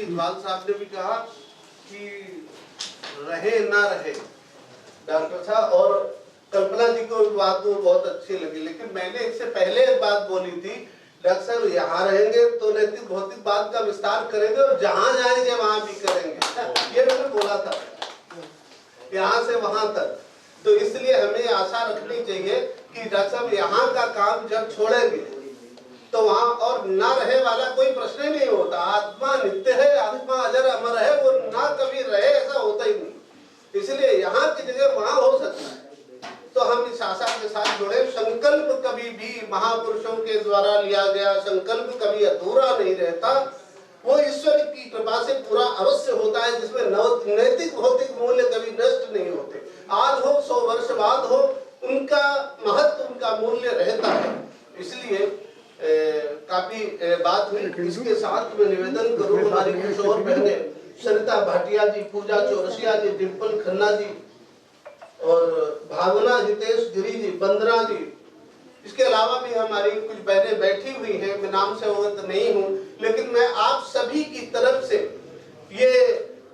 इकबाल साहब ने भी कहा कि रहे ना रहे डॉक्टर साहब, और कल्पना जी को बात वो बहुत अच्छी लगी, लेकिन मैंने इससे पहले एक बात बोली थी, डॉक्टर साहब यहाँ रहेंगे तो नैतिक भौतिक बात का विस्तार करेंगे और जहाँ जाएंगे वहां भी करेंगे, ये मैंने बोला था, यहाँ से वहां तक। तो इसलिए हमें आशा रखनी चाहिए कि डॉक्टर साहब यहाँ का काम जब छोड़ेंगे तो वहाँ और ना रहे वाला कोई प्रश्न ही नहीं होता। आत्मा नित्य है, आत्मा अजर अमर है, वो ना कभी रहे ऐसा होता ही नहीं। इसलिए यहाँ की जगह वहाँ हो सकता है। तो हम इस आशा के साथ जुड़े। संकल्प कभी भी महापुरुषों के द्वारा लिया गया संकल्प कभी अधूरा नहीं रहता, वो ईश्वर की कृपा से पूरा अवश्य होता है, जिसमें नैतिक भौतिक मूल्य कभी नष्ट नहीं होते। आज हो 100 वर्ष बाद हो, उनका महत्व उनका मूल्य रहता है। इसलिए काफी बात हुई। इसके साथ में निवेदन करूं, हमारी कुछ और बहने सरिता भाटिया जी, पूजा चौरसिया जी, डिम्पल खन्ना जी और भावना हितेश गिरी जी, बंदना जी, इसके अलावा भी हमारी कुछ बहनें बैठी हुई हैं, मैं नाम से अवगत नहीं हूँ, लेकिन मैं आप सभी की तरफ से ये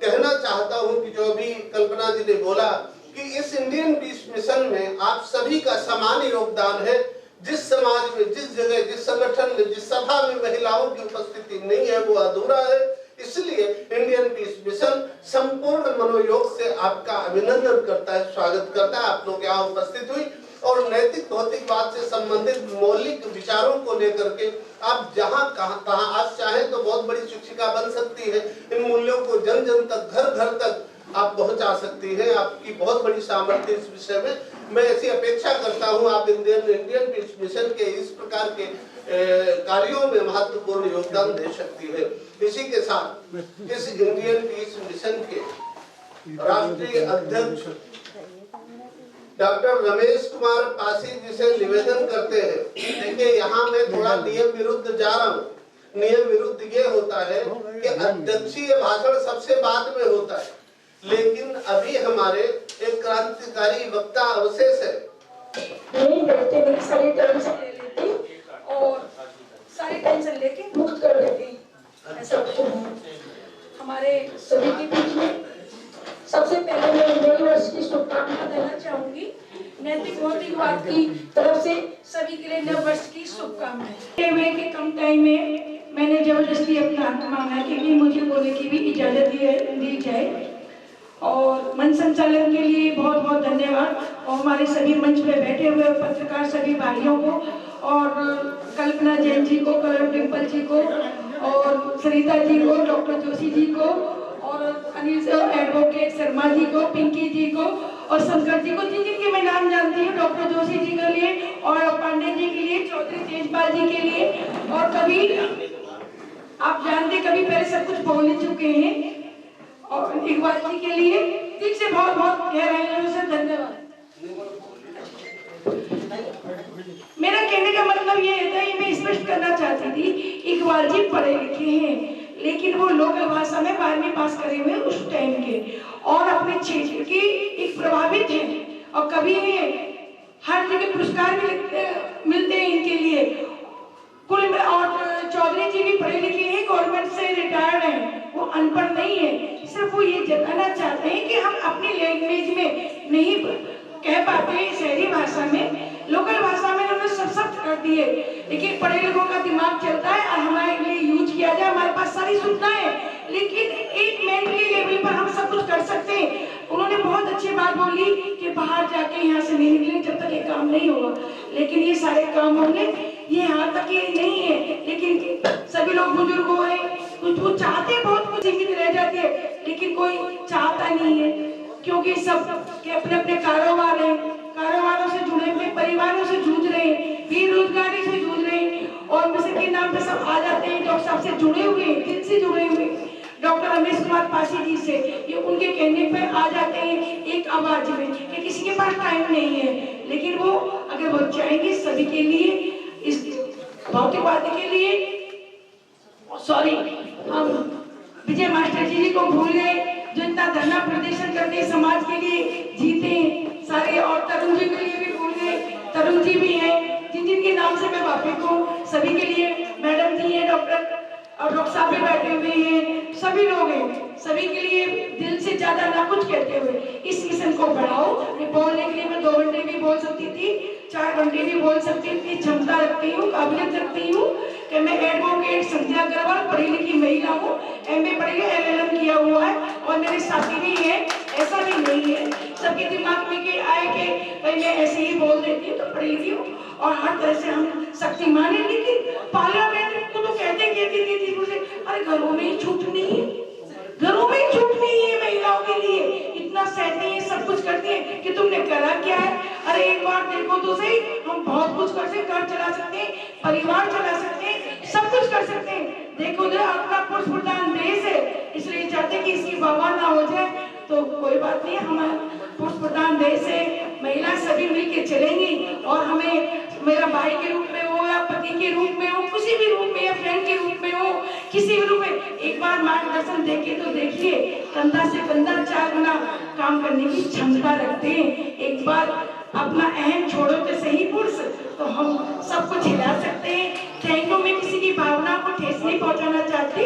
कहना चाहता हूँ कि जो भी कल्पना जी ने बोला कि इस इंडियन पीस मिशन में आप सभी का समान योगदान है। जिस समाज में, जिस जगह, जिस संगठन में, जिस सभा में महिलाओं की उपस्थिति नहीं है वो अधूरा है। इसलिए इंडियन पीस मिशन संपूर्ण मनोयोग से आपका अभिनंदन करता है, स्वागत करता है। आप लोग यहाँ उपस्थित हुई और नैतिक भौतिकवाद से संबंधित मौलिक विचारों को लेकर के आप जहाँ कहाँ आज चाहें तो बहुत बड़ी शिक्षिका बन सकती है। इन मूल्यों को जन जन तक, घर घर तक आप पहुंचा सकती है। आपकी बहुत बड़ी सामर्थ्य इस विषय में। मैं ऐसी अपेक्षा करता हूं आप इंडियन पीस मिशन के इस प्रकार के कार्यों में महत्वपूर्ण योगदान दे सकती है। इसी के साथ इस इंडियन पीस मिशन के राष्ट्रीय अध्यक्ष डॉक्टर रमेश कुमार पासी जी से निवेदन करते हैं। देखिए यहाँ मैं थोड़ा नियम विरुद्ध जा रहा हूँ। नियम विरुद्ध ये होता है कि अध्यक्षीय भाषण सबसे बाद में होता है, लेकिन अभी हमारे एक क्रांतिकारी वक्ता अवशेष है, नहीं बैठते, नहीं सारी टेंशन ले लेते और सारी टेंशन लेके मुक्त कर देते। ऐसा हमारे सभी के बीच में सबसे पहले मैं नए वर्ष की शुभकामना देना चाहूंगी। नैतिक भौतिकवाद की तरफ से सभी के लिए नए वर्ष की शुभकामनाएं। के कम टाइम में मैंने जबरदस्ती अपना हक मांगा कि मुझे बोलने की भी इजाजत दी जाए और मंच संचालन के लिए बहुत बहुत धन्यवाद। और हमारे सभी मंच पे बैठे हुए पत्रकार सभी भाइयों को और कल्पना जैन जी को, डिम्पल जी को और सरिता जी को, डॉक्टर जोशी जी को और अनिल एडवोकेट शर्मा जी को, पिंकी जी को और शंकर जी को, जिन जिनके मैं नाम जानती हूँ, डॉक्टर जोशी जी के लिए और पांडे जी के लिए, चौधरी तेजपाल जी के लिए। और कभी आप जानते कभी पहले सब कुछ बोल ही चुके हैं और इकबाल जी के लिए दिल से बहुत बहुत गहराइयों से धन्यवाद। मेरा कहने का मतलब ये था, ये मैं स्पष्ट करना चाहती थी, इकबाल जी पढ़े लिखे हैं लेकिन वो लोकल भाषा में 12वीं पास करे हुए उस टाइम के और अपने क्षेत्र की एक प्रभावित है और कभी हर जगह पुरस्कार भी मिलते हैं इनके लिए। कुल में और चौधरी जी भी पढ़े लिखे हैं, गवर्नमेंट से रिटायर्ड हैं, वो अनपढ़ नहीं है। सिर्फ वो ये जताना चाहते हैं कि हम अपनी लैंग्वेज में नहीं कह पाते, शहरी भाषा में, लोकल भाषा में उन्होंने सब शब्द कर दिए, लेकिन पढ़े लिखों का दिमाग चलता है और हमारे लिए यूज किया जाए। हमारे पास सारी सुविधाएं है लेकिन एक मेंटली लेवल पर हम सब कुछ कर सकते हैं। उन्होंने बहुत अच्छी बात बोली कि बाहर जाके यहाँ से नहीं निकले जब तक ये काम नहीं होगा, लेकिन ये सारे काम होंगे। ये यहाँ तक ये नहीं है, लेकिन सभी लोग बुजुर्ग हो गए, कुछ चाहते बहुत कुछ सीमित रह जाते हैं, लेकिन कोई चाहता नहीं है क्योंकि सब के अपने अपने कारोबार हैं, कारोबारों से जुड़े हुए, परिवारों से जूझ रहे हैं, बेरोजगारी से जूझ रहे हैं और मिशन के नाम पे सब आ जाते हैं जो सबसे जुड़े हुए हैं, दिल से जुड़े हुए डॉक्टर रमेश कुमार पासी जी से ये उनके कहने पे आ जाते हैं एक आवाज में कि किसी के पास टाइम नहीं है, लेकिन वो अगर वो चाहेंगे सभी के लिए, इस भौतिकवाद के लिए, सॉरी हम विजय मास्टर जी को भूल गए जो इतना धरना प्रदर्शन करते समाज के लिए जीते सारे, और तरुण जी के लिए भी भूल गए। तरुण जी भी हैं जिन जिनके नाम से मैं वाकिफ हूँ, सभी के लिए मैडम जी है, डॉक्टर और डॉक्टर साहब भी बैठे हुए हैं, सभी सभी के लिए दिल से ज्यादा ना कुछ कहते हुए इस मिशन को बढ़ाओ। ये बोलने के लिए मैं 2 घंटे भी बोल सकती थी, 4 घंटे भी बोल सकती थी, क्षमता रखती हूँ, काबिलियत रखती हूँ कि मैं एडवोकेट संध्या अग्रवाल पढ़ी लिखी महिला हूँ, MA पढ़ी है, LLM किया हुआ है और मेरे साथी भी है, ऐसा भी नहीं है। सबके दिमाग में के आए कि भाई मैं ऐसे ही बोल देती हूँ तो पढ़ी लिखी हूँ और हर तरह से हम शक्तिमान है। लेकिन पार्लियामेंट को तो कहते मुझे, अरे घरों में ही छूट नहीं है, घरों में ही छूट नहीं है महिलाओं के लिए, इतना सहते हैं, सब कुछ करते हैं कि तुमने करा क्या है। अरे एक बार देखो तो सही, हम बहुत कुछ कर सकते हैं, घर चला सकते हैं, परिवार चला सकते हैं, सब कुछ कर सकते हैं। देखो जो अपना पुरुष प्रधान देश है, इसलिए चाहते कि इसकी वाह ना हो जाए, तो कोई बात नहीं, हमारा पुरुष प्रधान देश है, महिला सभी मिलकर चलेंगी और हमें मेरा भाई के रूप में हो या पति के रूप में हो, किसी भी रूप में या फ्रेंड के रूप में हो, किसी भी रूप में एक बार मार्गदर्शन देके तो देखिए, कंधा से कंधा 4 गुना काम करने की क्षमता रखते हैं। एक बार अपना अहम छोड़ो तो सही पुरुष, तो हम सब कुछ हिला सकते हैं। थैंक यू, मैं किसी की भावना को ठेस नहीं पहुंचाना चाहती,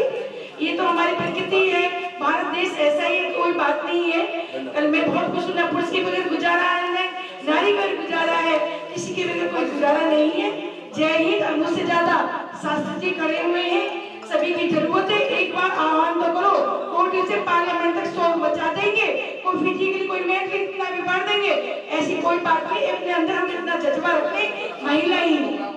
ये तो हमारी प्रकृति है, भारत देश ऐसा ही है, कोई बात नहीं है। कल मैं बहुत कुछ सुना, पुरुष के बगैर गुजारा है, नारी बगैर गुजारा है, किसी के बगैर कोई गुजारा नहीं है। जय हिंद। और मुझसे ज्यादा शास्त्री जी खड़े हुए हैं, सभी की जरूरत है, एक बार आह्वान तो करो, कोर्ट से पार्लियामेंट तक 100 बचा देंगे, कोई फिजिकली कोई मेंटली इतना बिगाड़ देंगे, ऐसी कोई बात नहीं। अपने अंदर हम इतना जज्बा रखते, महिला ही,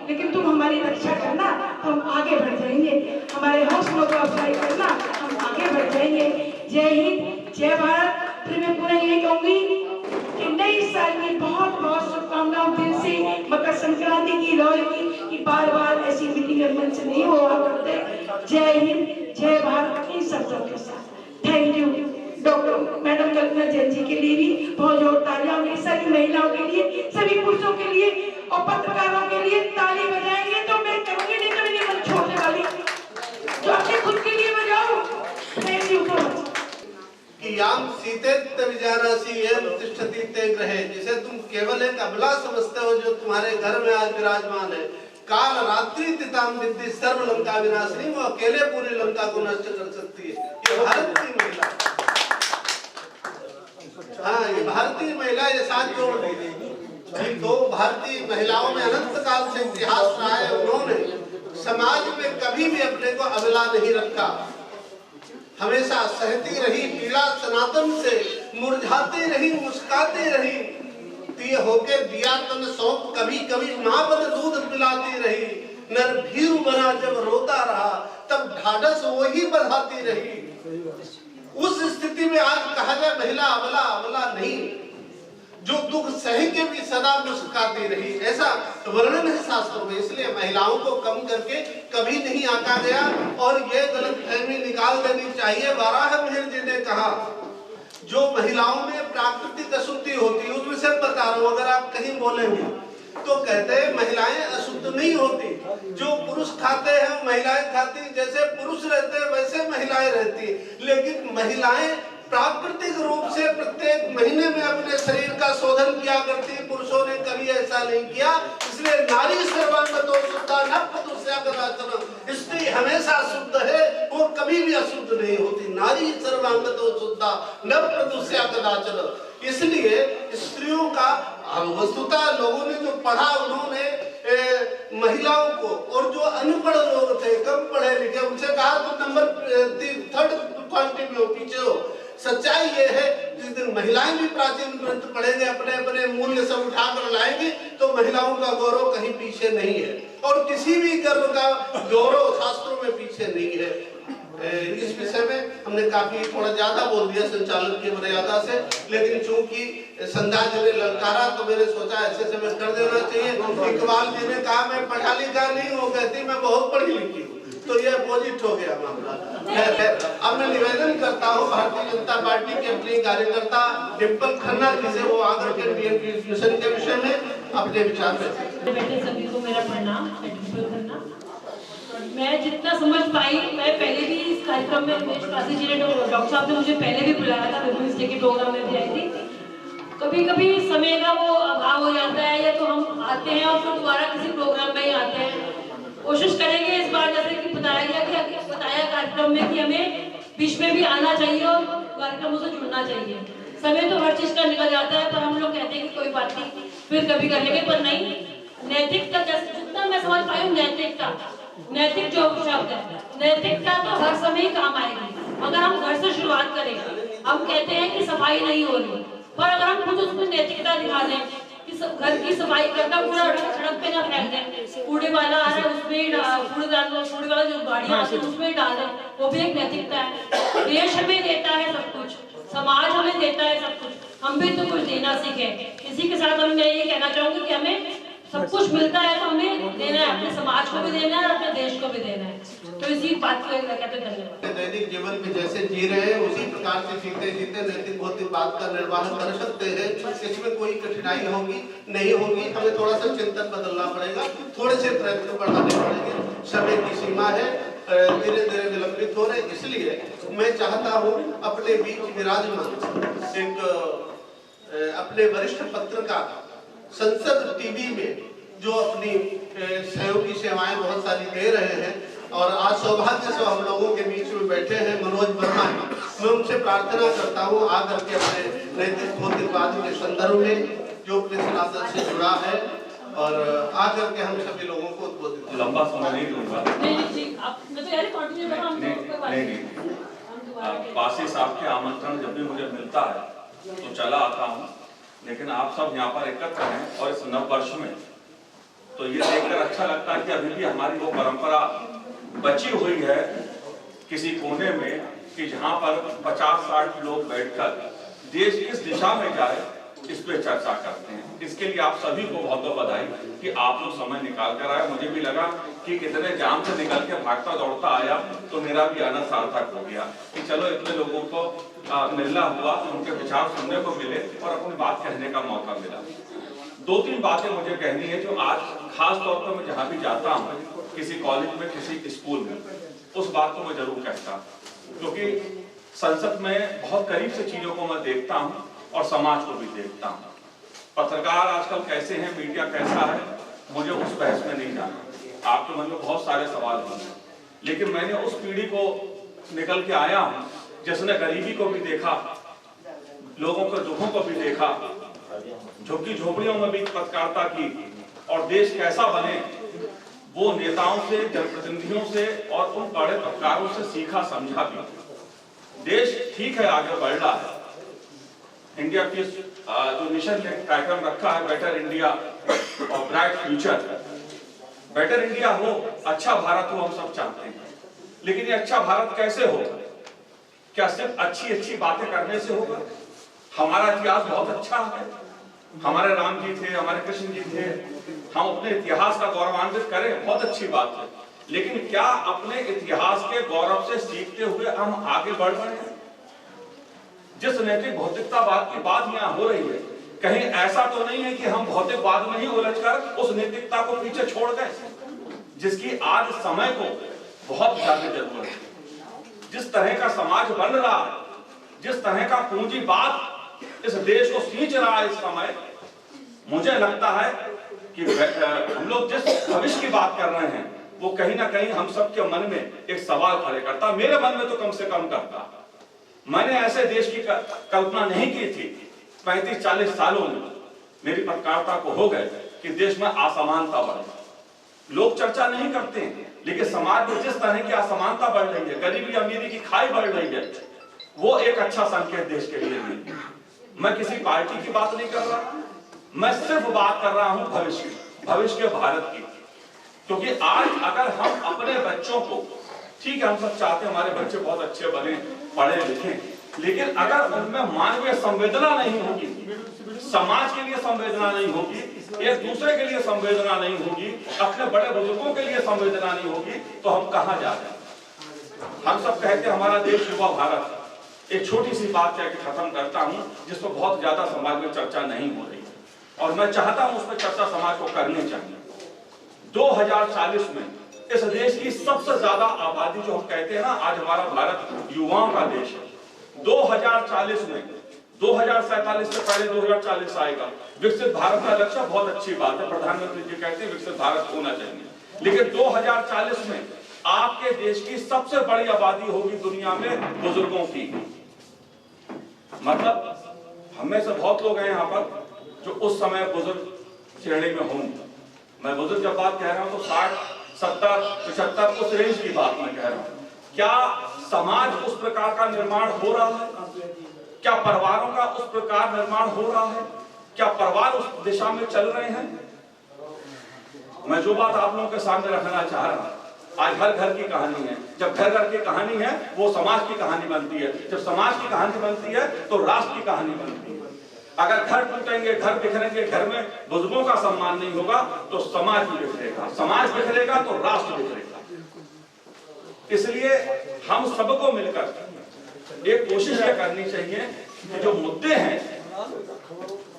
लेकिन तुम हमारी रक्षा करना तो हम आगे बढ़ जाएंगे, हमारे हौसलों को अफजाई करना, हम आगे बढ़ जाएंगे। जय हिंद, जय भारत। फिर मैं पूरा यही कहूंगी कि नई साल की बहुत बहुत शुभकामनाओं दिल से, मकर संक्रांति की रोशनी की बार बार ऐसी मीटिंग मन से नहीं हुआ करते। जय हिंद, जय भारत की शब्दों के साथ थैंक यू। डॉक्टर मैडम कल्पना जैन जी के लिए भी बहुत जोर तालियां होंगी, सभी महिलाओं के लिए, सभी पुरुषों के लिए और पत्रकारों के लिए ताली बजाएंगे तो मैं करूंगी, नहीं तो मेरी मन छोड़ने वाली, जो अपने खुद के लिए बजाओ। Thank you so much. कि याम सीते विजानासी एवं तिष्ठति ते गृहे, जिसे तुम केवल एक अबला समझते हो जो तुम्हारे घर में आज विराजमान है, काल रात्रि तिताम विद्धि सर्व लंका विनाशिनी, वो अकेले पूरी लंका को नष्ट कर सकती है। ये भारत की महिला, हाँ ये भारतीय महिला ये साथ जोड़ देगी। तो भारतीय महिलाओं में अनंत काल से इतिहास रहा है, उन्होंने समाज में कभी भी अपने को अबला नहीं रखा, हमेशा सहती रही, पीड़ा सनातन से मुरझाती रही, मुस्काती रही, दिए होके दिया तन सौंप, कभी कभी माँ बन दूध पिलाती रही, नर भीरू बना जब रोता रहा, तब ढाढ़स वही बढ़ाती रही। उस स्थिति में आज कहा जाए महिला अबला, अबला नहीं, जो दुख सह के भी सदा मुस्कुराती रही, ऐसा वर्णन है शास्त्रों में। इसलिए महिलाओं को कम करके कभी नहीं आंका गया और ये गलतफहमी निकाल देनी चाहिए। वराहमिहिर जी ने कहा जो महिलाओं में प्राकृतिक अशुद्धि होती है, उनमें से बता रहा हूं, अगर आप कहीं बोलेंगे तो कहते हैं महिलाएं अशुद्ध नहीं होती, जो पुरुष खाते हैं महिलाएं खाती, जैसे पुरुष रहते हैं वैसे महिलाएं रहती, लेकिन महिलाएं प्राकृतिक रूप से प्रत्येक महीने में अपने शरीर का शोधन किया करती, पुरुषों ने कभी ऐसा नहीं किया। इसलिए नारी सर्वांगतो शुद्धा न पुरुषया कदाचन, स्त्री हमेशा शुद्ध है, वो कभी भी अशुद्ध नहीं होती। नारी सर्वांगतो शुद्धा न पुरुषया कदाचन। इसलिए स्त्रियों का वस्तुतः लोगों ने जो पढ़ा, उन्होंने महिलाओं को, और जो अनपढ़ लोग थे, कम पढ़े लिखे, उनसे कहा तो नंबर 3rd क्वालिटी में हो, पीछे हो। सच्चाई ये है, जिस दिन महिलाएं भी प्राचीन ग्रंथ पढ़ेंगे, अपने अपने मूल्य सब उठाकर लाएंगे, तो महिलाओं का गौरव कहीं पीछे नहीं है, और किसी भी गर्व का गौरव शास्त्रों में पीछे नहीं है। इस विषय में हमने काफी थोड़ा ज्यादा बोल दिया संचालन की मर्यादा से, लेकिन चूंकि संध्या जी ने ललकारा तो मैंने सोचा ऐसे से मैं कर देना चाहिए। इकबाल जी ने कहा मैं पढ़ा लिखा नहीं हूँ, कहती मैं बहुत पढ़ी लिखी हूँ, तो ये अपोजिट हो गया मामला। अब मैं निवेदन करता हूँ भारतीय जनता पार्टी के अपने कार्यकर्ता डिम्पल खन्ना जी से, वो आकर के मिशन के विषय में अपने विचार में। बैठे सभी को मेरा प्रणाम। डिम्पल खन्ना, मैं जितना समझ पाई, मैं पहले भी इस कार्यक्रम में उमेश काशी जी ने, डॉक्टर साहब ने मुझे पहले भी बुलाया था, वुमेन्स डे के प्रोग्राम में भी आई थी। कभी कभी समय का वो अभाव हो जाता है, या तो हम आते हैं और फिर दोबारा किसी प्रोग्राम में ही आते हैं। कोशिश करेंगे इस बार, जैसे कि बताया कार्यक्रम में कि हमें बीच में भी आना चाहिए और कार्यक्रमों से जुड़ना चाहिए। समय तो हर चीज का निकल जाता है, पर हम लोग कहते हैं कि कोई बात नहीं, फिर कभी कर लेंगे, पर नहीं, नैतिकता, जितना मैं समझ पाई हूँ, नैतिक जो शब्द है, नैतिकता तो हर समय काम आएगी। अगर हम घर से शुरुआत करें, हम कहते हैं कि सफाई नहीं हो रही, पर अगर हम खुद उसमें नैतिकता दिखा दें कि घर की सफाई करना, पूरा सड़क पे ना फेंक दें, कूड़े वाला आ रहा है उसमें कूड़े वाला जो गाड़ियाँ आती है उसमें डाल दें, वो भी एक नैतिकता है। देश हमें देता है सब कुछ, समाज हमें देता है सब कुछ, हम भी तो कुछ देना सीखे। इसी के साथ मैं ये कहना चाहूंगी कि हमें सब कुछ मिलता है तो हमें देना है, अपने समाज को भी देना है और अपने देश को भी देना है। तो इसी बात को कहते धन्यवाद। दैनिक जीवन में जैसे जी रहे हैं उसी प्रकार से जीते जीते नैतिक भौतिक बात का निर्वाह कर सकते हैं। इसमें कोई कठिनाई होगी नहीं होगी, हमें थोड़ा सा चिंतन बदलना पड़ेगा, थोड़े से प्रयत्न बढ़ाने पड़ेंगे। समय की सीमा है, धीरे धीरे विलंबित हो रहे, इसलिए मैं चाहता हूँ अपने बीच विराजमान एक अपने वरिष्ठ पत्रकार संसद टीवी में जो अपनी सहयोगी सेवाएं बहुत सारी दे रहे हैं और आज सौभाग्य से हम लोगों के बीच में बैठे हैं मनोज वर्मा, मैं उनसे प्रार्थना करता हूं आकर के अपने नैतिक भौतिकवाद के संदर्भ में जो अपने सनातन से जुड़ा है और आकर के हम सभी लोगों को उद्बोधित। लंबा समय नहीं लूंगा, पासी साहब के आमंत्रण जब भी मुझे मिलता है तो चला आता हूँ, लेकिन आप सब यहाँ पर एकत्र हैं और इस नव वर्ष में तो ये देखकर अच्छा लगता है कि अभी भी हमारी वो परंपरा बची हुई है किसी कोने में कि जहाँ पर 50-60 लोग बैठकर देश किस दिशा में जाए इस पे चर्चा करते हैं। इसके लिए आप सभी को बहुत बहुत बधाई कि आप लोग समय निकाल कर आए। मुझे भी लगा कि इतने जाम से निकल के भागता दौड़ता आया तो मेरा भी आना सार्थक हो गया कि चलो इतने लोगों को मिलना हुआ, उनके विचार सुनने को मिले और अपनी बात कहने का मौका मिला। 2-3 बातें मुझे कहनी है जो आज खास तौर पर मैं जहाँ भी जाता हूँ, किसी कॉलेज में, किसी स्कूल में, उस बात को मैं जरूर कहता हूँ, क्योंकि संसद में बहुत करीब से चीजों को मैं देखता हूँ और समाज को भी देखता हूँ। पत्रकार आजकल कैसे हैं, मीडिया कैसा है, मुझे उस बहस में नहीं जाना। आपके मन में बहुत सारे सवाल होंगे, लेकिन मैंने उस पीढ़ी को निकल के आया हूँ जिसने गरीबी को भी देखा, लोगों के दुखों को भी देखा, झुग्गी झोपड़ियों में भी पत्रकारिता की और देश कैसा बने वो नेताओं से, जनप्रतिनिधियों से और उन बड़े पत्रकारों से सीखा समझा भी। देश ठीक है आगे बढ़ रहा है, इंडिया की जो मिशन ने कार्यक्रम रखा है बेटर इंडिया और ब्राइट फ्यूचर, बेटर इंडिया हो, अच्छा भारत हो, हम सब चाहते हैं, लेकिन ये अच्छा भारत कैसे होगा? क्या सिर्फ अच्छी बातें करने से होगा? हमारा इतिहास बहुत अच्छा है, हमारे राम जी थे, हमारे कृष्ण जी थे, हम अपने इतिहास का गौरवान्वित करें, बहुत अच्छी बात है, लेकिन क्या अपने इतिहास के गौरव से सीखते हुए हम आगे बढ़ रहे हैं? जिस नैतिक भौतिकतावाद की बात यहाँ हो रही है, कहीं ऐसा तो नहीं है कि हम भौतिकवाद में ही उलझकर उस नैतिकता को पीछे छोड़ गए, जिसकी आज समय को बहुत ज्यादा जरूरत है। जिस तरह का समाज बन रहा है, जिस तरह का पूंजीवाद इस देश को सींच रहा है इस समय, मुझे लगता है कि हम लोग जिस भविष्य की बात कर रहे हैं वो कहीं ना कहीं हम सबके मन में एक सवाल खड़े करता, मेरे मन में तो कम से कम करता। मैंने ऐसे देश की कल्पना नहीं की थी 35-40 सालों में मेरी पत्रकारिता को हो गए कि देश में असमानता बढ़े। लोग चर्चा नहीं करते हैं, लेकिन समाज में जिस तरह की असमानता बढ़ रही है, गरीबी अमीरी की खाई बढ़ रही है, वो एक अच्छा संकेत देश के लिए नहीं। मैं किसी पार्टी की बात नहीं कर रहा, मैं सिर्फ बात कर रहा हूं भविष्य के भारत की। क्योंकि आज अगर हम अपने बच्चों को, ठीक है हम सब चाहते हैं हमारे बच्चे बहुत अच्छे बने, पढ़े लिखे, लेकिन अगर उनमें मानवीय संवेदना नहीं होगी, समाज के लिए संवेदना नहीं होगी, एक दूसरे के लिए संवेदना नहीं होगी, अपने बड़े बुजुर्गों के लिए संवेदना नहीं होगी, तो हम कहां जा रहे हैं? हम सब कहते हैं हमारा देश युवा भारत। एक छोटी सी बात कह के खत्म करता हूं, जिस पर बहुत ज्यादा समाज में चर्चा नहीं हो रही है और मैं चाहता हूं उस पर चर्चा समाज को करनी चाहिए। 2040 में इस देश की सबसे ज्यादा आबादी, जो हम कहते हैं ना आज हमारा भारत युवाओं का देश है, 2040 में 2047 से पहले 2040 आएगा। विकसित भारत का लक्ष्य बहुत अच्छी बात है, प्रधानमंत्री जी कहते हैं विकसित भारत होना चाहिए, लेकिन 2040 में आपके देश की सबसे बड़ी आबादी होगी दुनिया में बुजुर्गों की। मतलब हमें से बहुत लोग हैं यहाँ पर जो उस समय बुजुर्ग श्रेणी में होंगे। मैं बुजुर्ग जब बात कह रहा हूँ तो 60, 70, 75 उस रेंज की बात मैं कह रहा हूँ। क्या समाज उस प्रकार का निर्माण हो रहा है? क्या परिवारों का उस प्रकार निर्माण हो रहा है? क्या परिवार उस दिशा में चल रहे हैं? मैं जो बात आप लोगों के सामने रखना चाह रहा हूं, आज हर घर की कहानी है। जब घर घर की कहानी है वो समाज की कहानी बनती है। जब समाज की कहानी बनती है तो राष्ट्र की कहानी बनती है। अगर घर टूटेंगे, घर बिखरेंगे, घर में बुजुर्गों का सम्मान नहीं होगा तो समाज भी बिखरेगा, समाज बिखरेगा तो राष्ट्र बिखरेगा। इसलिए हम सबको मिलकर एक कोशिश यह करनी चाहिए कि जो मुद्दे हैं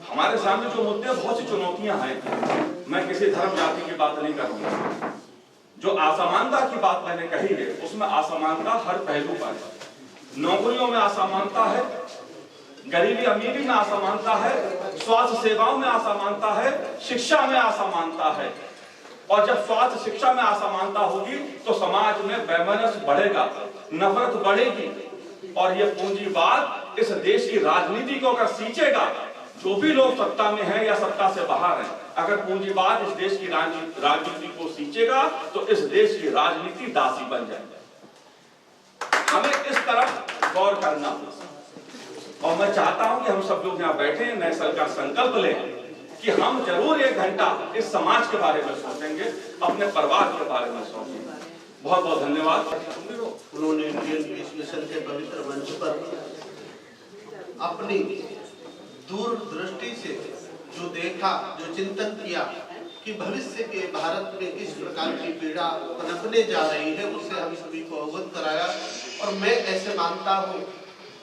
हमारे सामने, जो मुद्दे, बहुत सी चुनौतियां हैं। मैं किसी धर्म जाति की बात नहीं करूंगा। जो असमानता की बात मैंने कही है उसमें असमानता हर पहलू पर है। नौकरियों में असमानता है, गरीबी अमीरी में असमानता है, स्वास्थ्य सेवाओं में असमानता है, शिक्षा में असमानता है। और जब स्वास्थ्य शिक्षा में असमानता होगी तो समाज में वैमनस्य बढ़ेगा, नफरत बढ़ेगी और यह पूंजीवाद इस देश की राजनीति को अगर सींचेगा, जो भी लोग सत्ता में हैं या सत्ता से बाहर हैं, अगर पूंजीवाद इस देश की राजनीति को सींचेगा तो इस देश की राजनीति दासी बन जाएगी। हमें इस तरफ गौर करना और मैं चाहता हूं कि हम सब लोग यहाँ बैठे नए साल का संकल्प लें कि हम जरूर 1 घंटा इस समाज के बारे में सोचेंगे, अपने परिवार के बारे में सोचेंगे। बहुत बहुत धन्यवाद। उन्होंने इंडियन पीस मिशन के पवित्र मंच पर अपनी दूरदृष्टि से जो देखा, जो चिंतन किया कि भविष्य के भारत में किस प्रकार की पीड़ा पनपने जा रही है, उससे हम सभी को अवगत कराया। और मैं ऐसे मानता हूँ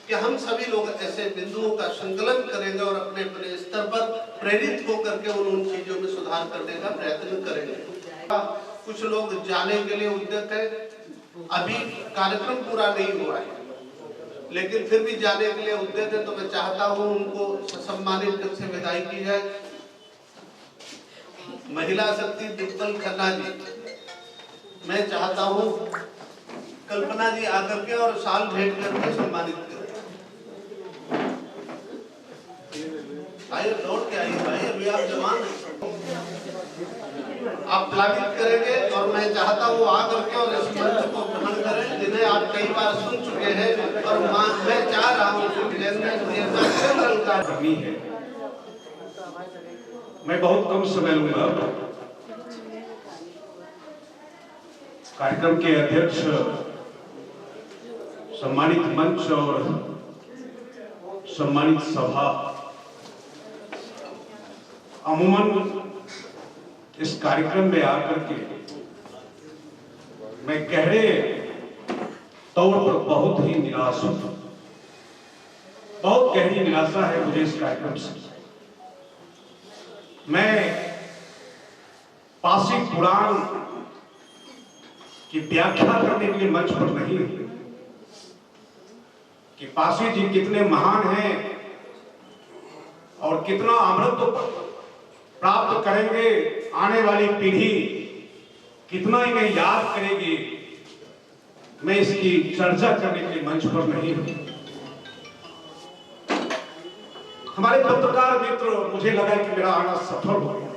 कि हम सभी लोग ऐसे बिंदुओं का संकलन करेंगे और अपने अपने स्तर पर प्रेरित होकर के उन चीजों में सुधार करने का प्रयत्न करेंगे। कुछ लोग जाने के लिए उद्यत है, अभी कार्यक्रम पूरा नहीं हुआ है लेकिन फिर भी जाने के लिए उद्यत है, तो मैं चाहता हूं उनको सम्मानित ढंग से विदाई की जाए। महिला शक्ति दुग्गल खन्ना जी, मैं चाहता हूं कल्पना जी आकर के और साल भेंट करके सम्मानित करें। आइए लौट के आइए भाई, अभी आप जवान हैं, आप प्लावित करेंगे और मैं चाहता हूँ आकर के और इस मंच को ग्रहण करें जिन्हें आप कई बार सुन चुके हैं। और मैं चाह रहा हूँ करनी है। मैं बहुत कम समय लूंगा। कार्यक्रम के अध्यक्ष, सम्मानित मंच और सम्मानित सभा, अमूमन इस कार्यक्रम में आकर के मैं गहरे तौर पर बहुत ही निराश हूं। बहुत गहरी निराशा है मुझे इस कार्यक्रम से। मैं पासी पुराण की व्याख्या करने के लिए मंच पर नहीं हूं कि पासी जी कितने महान हैं और कितना अमृत प्राप्त करेंगे, आने वाली पीढ़ी कितना इन्हें याद करेगी। मैं इसकी चर्चा करने के लिए मंच पर नहीं हूं। हमारे पत्रकार मित्र, मुझे लगा कि मेरा आना सफल हो गया।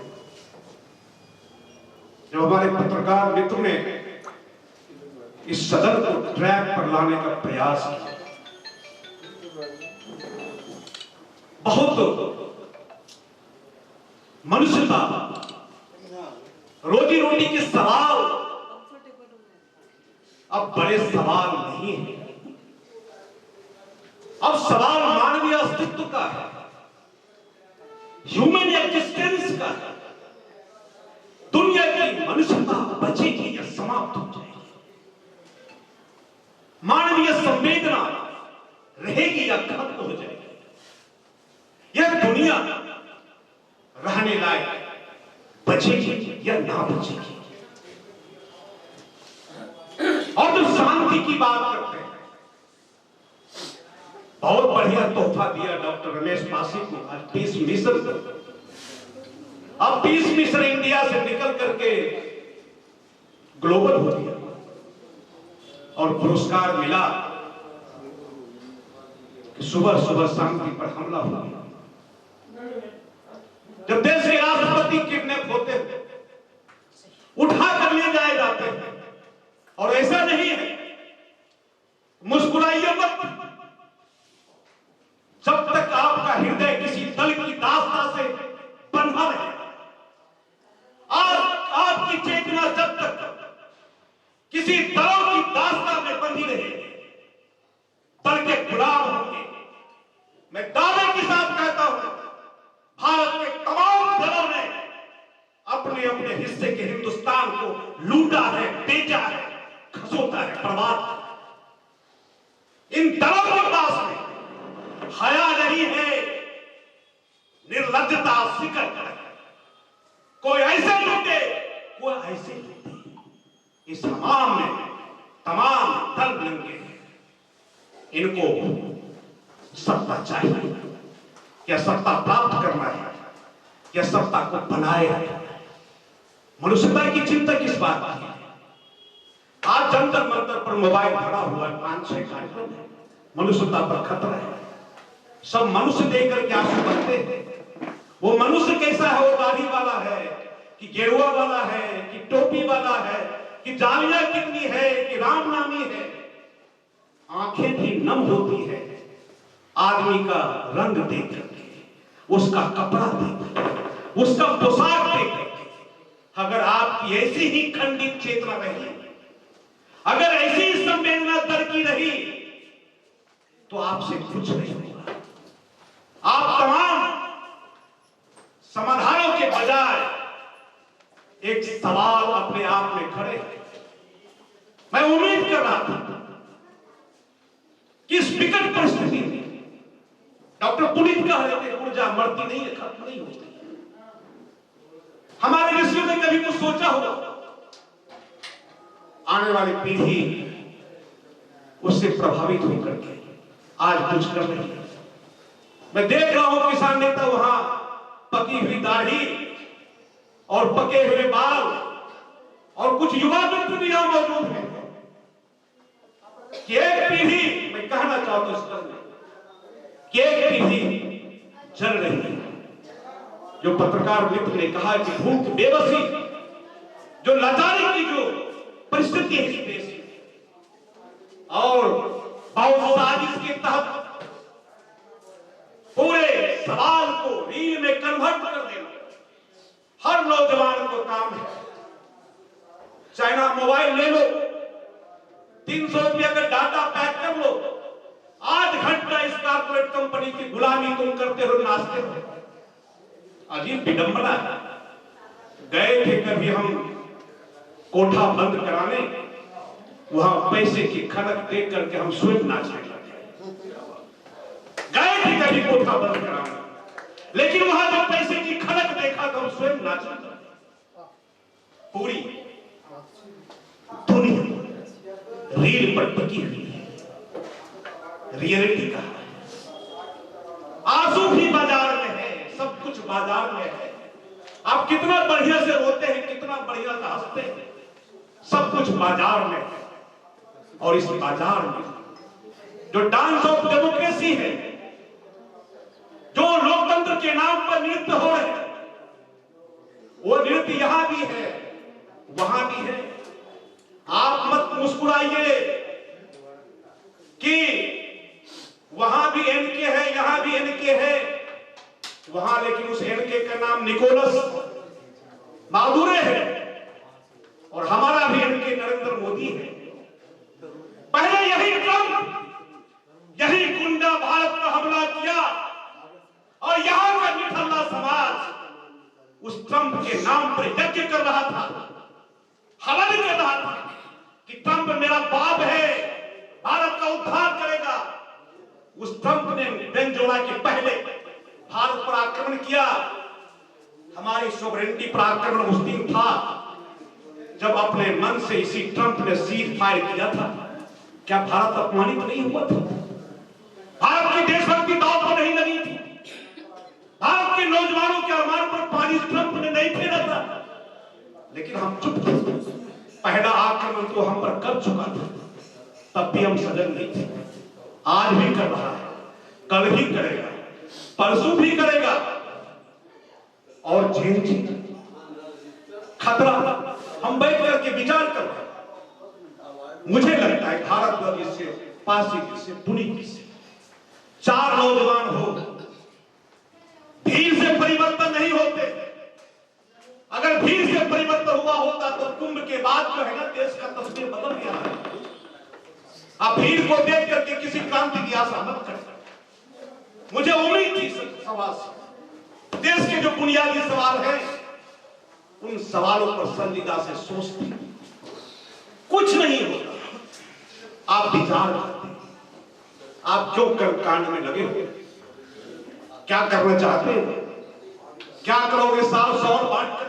जब हमारे पत्रकार मित्र ने इस सदन को ट्रैक पर लाने का प्रयास किया, बहुत मनुष्यता, रोजी रोटी के सवाल अब बड़े सवाल नहीं है। अब सवाल मानवीय अस्तित्व का है, ह्यूमन एक्जिस्टेंस का है। दुनिया की मनुष्यता बचेगी या समाप्त हो जाएगी? मानवीय संवेदना रहेगी या खत्म हो जाएगी? यह दुनिया रहने लायक बचेगी या ना बचेगी? और तो शांति की बात करते हैं। बहुत बढ़िया तोहफा दिया डॉक्टर रमेश पासी को आज पीस मिशन को। अब पीस मिशन इंडिया से निकल करके ग्लोबल हो गया। और पुरस्कार मिला कि सुबह सुबह शांति पर हमला हुआ। जब देश के राष्ट्रपति किडनैप होते हैं, उठा कर ले जाए जाते हैं, और ऐसा नहीं है, मुस्कुराइए मत जब तक आपका हृदय किसी दल की दास्ता से बंधा रहे। आपकी चेतना जब तक किसी दलों की दास्ता में बंधी रहे, दल के गुलाम होंगे। मैं दावे के साथ कहता हूं, भारत के तमाम दलों ने अपने अपने हिस्से के हिंदुस्तान को लूटा है, बेचा है, खसोटा है, बर्बाद है। इन दलों के पास में हया नहीं है, निर्लज्जता, फिक्र है। कोई ऐसे लूटे, कोई ऐसे लूटे। इस हमाम में तमाम दल मिलेंगे। इनको सत्ता चाहिए, या सत्ता प्राप्त करना है, या सत्ता को बनाए रखना है। मनुष्यता की चिंता किस बात की है? आज जंतर मंतर पर मोबाइल खड़ा हुआ है, 5-6 कार्यक्रम है। मनुष्यता पर खतरा है। सब मनुष्य देकर के आंसू बहते हैं। वो मनुष्य कैसा है? वो दाढ़ी वाला है कि गेरुआ वाला है कि टोपी वाला है कि जालियां कितनी है कि रामनामी है। आंखें भी नम होती है आदमी का रंग देख करके, उसका कपड़ा देख, उसका पोशाक देख करके। अगर आपकी ऐसी ही खंडित चेतना रही, अगर ऐसी संवेदना दर की रही, तो आपसे कुछ नहीं होगा। आप तमाम समाधानों के बजाय एक सवाल अपने आप में खड़े हैं। मैं उम्मीद कर रहा था कि इस विकट परिस्थिति में डॉक्टर पुनीत कह रहे थे, ऊर्जा मरती नहीं है, खत्म नहीं होती। हमारे ऋषियों ने कभी कुछ सोचा होगा? आने वाली पीढ़ी उससे प्रभावित होकर के आज कुछ कर रही है। मैं देख रहा हूं किसान नेता वहां पकी हुई दाढ़ी और पके हुए बाल, और कुछ युवा मित्र भी यहां मौजूद हैं कि एक पीढ़ी, मैं कहना चाहता हूं इस में कि एक पीढ़ी जल रही है। जो पत्रकार मित्र ने कहा कि भूख, बेबसी, जो लाचारी की जो परिस्थिति है इस देश में, और बहुत साजिश के तहत पूरे सवाल को रील में कन्वर्ट कर देना हर नौजवान को काम है। चाइना मोबाइल ले लो, 300 रुपया का डाटा पैक कर लो, 8 घंटा इस कारपोरेट कंपनी की गुलामी तुम करते हो, नाचते हो। अजीब विडंबना है। गए थे कभी हम कोठा बंद कराने, वहां पैसे की खनक देख करके हम स्वयं नाचने लगे। गए थे कभी कोठा बंद कराने, लेकिन वहां जब पैसे की खनक देखा तो हम स्वयं नाचने लगे। पूरी दुनिया रील पर टिकी हुई है, रियलिटी का आंसू भी बाजार में है, सब कुछ बाजार में है। आप कितना बढ़िया से रोते हैं, कितना बढ़िया से हंसते हैं, सब कुछ बाजार में है। और इस बाजार में जो डांस ऑफ डेमोक्रेसी है, जो लोकतंत्र के नाम पर नृत्य हो रहे हैं, वो नृत्य यहां भी है, वहां भी है। आप मत मुस्कुराइए कि वहां भी एनके है, यहां भी एनके है, वहां लेकिन उस एनके का नाम निकोलस मादुरे है, और हमारा भी एनके नरेंद्र मोदी है। पहले यही ट्रंप, यही गुंडा भारत पर हमला किया, और यहां का निठल्ला समाज उस ट्रंप के नाम पर यज्ञ कर रहा था, हवन कर रहा था कि ट्रंप मेरा बाप है, भारत का उद्धार करेगा। उस ट्रंप ने वेनेजुएला के पहले भारत पर आक्रमण किया। हमारी सोवरेनिटी पर आक्रमण उस दिन था जब अपने मन से इसी ट्रंप ने सीज फायर किया था। क्या भारत अपमानित नहीं हुआ था? भारत की देशभक्ति दांव पर नहीं लगी थी? भारत के नौजवानों के अरमान पर पानी ट्रंप ने नहीं फेरा था? लेकिन हम चुप थे। पहला आक्रमण तो हम पर कर चुका था। तब भी हम सजग नहीं थे। आज भी कर रहा है, कल भी करेगा, परसों भी करेगा। और चेंज खतरा हम बैठ करके विचार कर रहे हैं। मुझे लगता है भारतवर्ष से, पासी से, पुणे से 4 नौजवान हो, भीड़ से परिवर्तन नहीं होते। अगर भीड़ से परिवर्तन हुआ होता तो कुंभ के बाद जो है ना, देश का तस्वीर बदल गया है। आप भीड़ को देख करके किसी क्रांति की आशा मत कर सकते। मुझे उम्मीद थी सवाल से, देश के जो बुनियादी सवाल हैं, उन सवालों पर संजीदा से सोचते, कुछ नहीं होता। आप विचार करते, आप क्यों कर्म कांड में लगे हो, क्या करना चाहते हैं, क्या करोगे साल सौर बांट कर,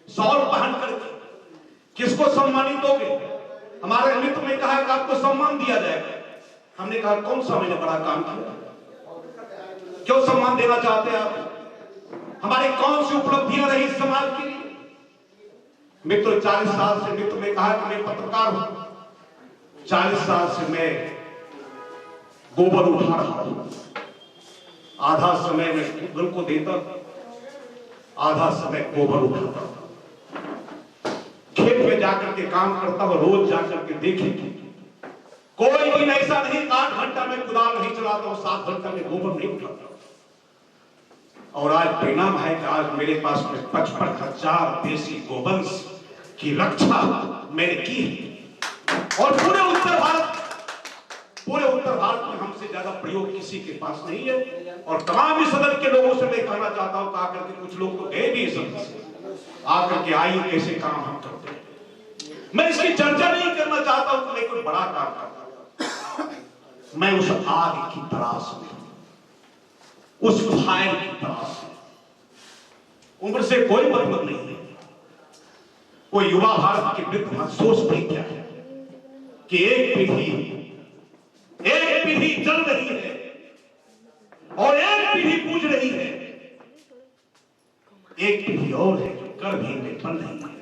सौर पहन करके किसको सम्मानित दोगे? हमारे मित्र ने कहा कि आपको सम्मान दिया जाएगा। हमने कहा कौन सा मैंने बड़ा काम किया, क्यों सम्मान देना चाहते हैं आप? हमारी कौन सी उपलब्धियां रही समाज के लिए? मित्र 40 साल से, मित्र ने कहा कि मैं पत्रकार हूं, 40 साल से मैं गोबर उठा रहा हूं। आधा समय मैं गूगल को देता, आधा समय गोबर उठाता, खेत में जाकर के काम करता हूं, रोज जाकर के देखेंगे कोई दिन ऐसा नहीं 8 घंटा में कुदाल नहीं चलाता हूं, 7 घंटा में गोबर नहीं उठाता। और आज परिणाम है कि आज मेरे पास में 55,000 देसी गोवंश की रक्षा मैंने की है। और पूरे उत्तर भारत में हमसे ज्यादा प्रयोग किसी के पास नहीं है। और तमाम इस सदन के लोगों से मैं कहना चाहता हूं, आकर के कुछ लोग तो गए भी सदन से, आकर के आइए कैसे काम हम करते हैं। मैं इसकी चर्चा नहीं करना चाहता हूं कि मैं कोई बड़ा काम करता, मैं उस आग की तलाश में, उस फायर की तलाश में। उम्र से कोई मतलब नहीं है। कोई युवा भारत के वृद्ध महसूस भी क्या है कि एक पीढ़ी जल रही है और एक पीढ़ी बूझ रही है, एक पीढ़ी और है जो कर भी में बन रही है।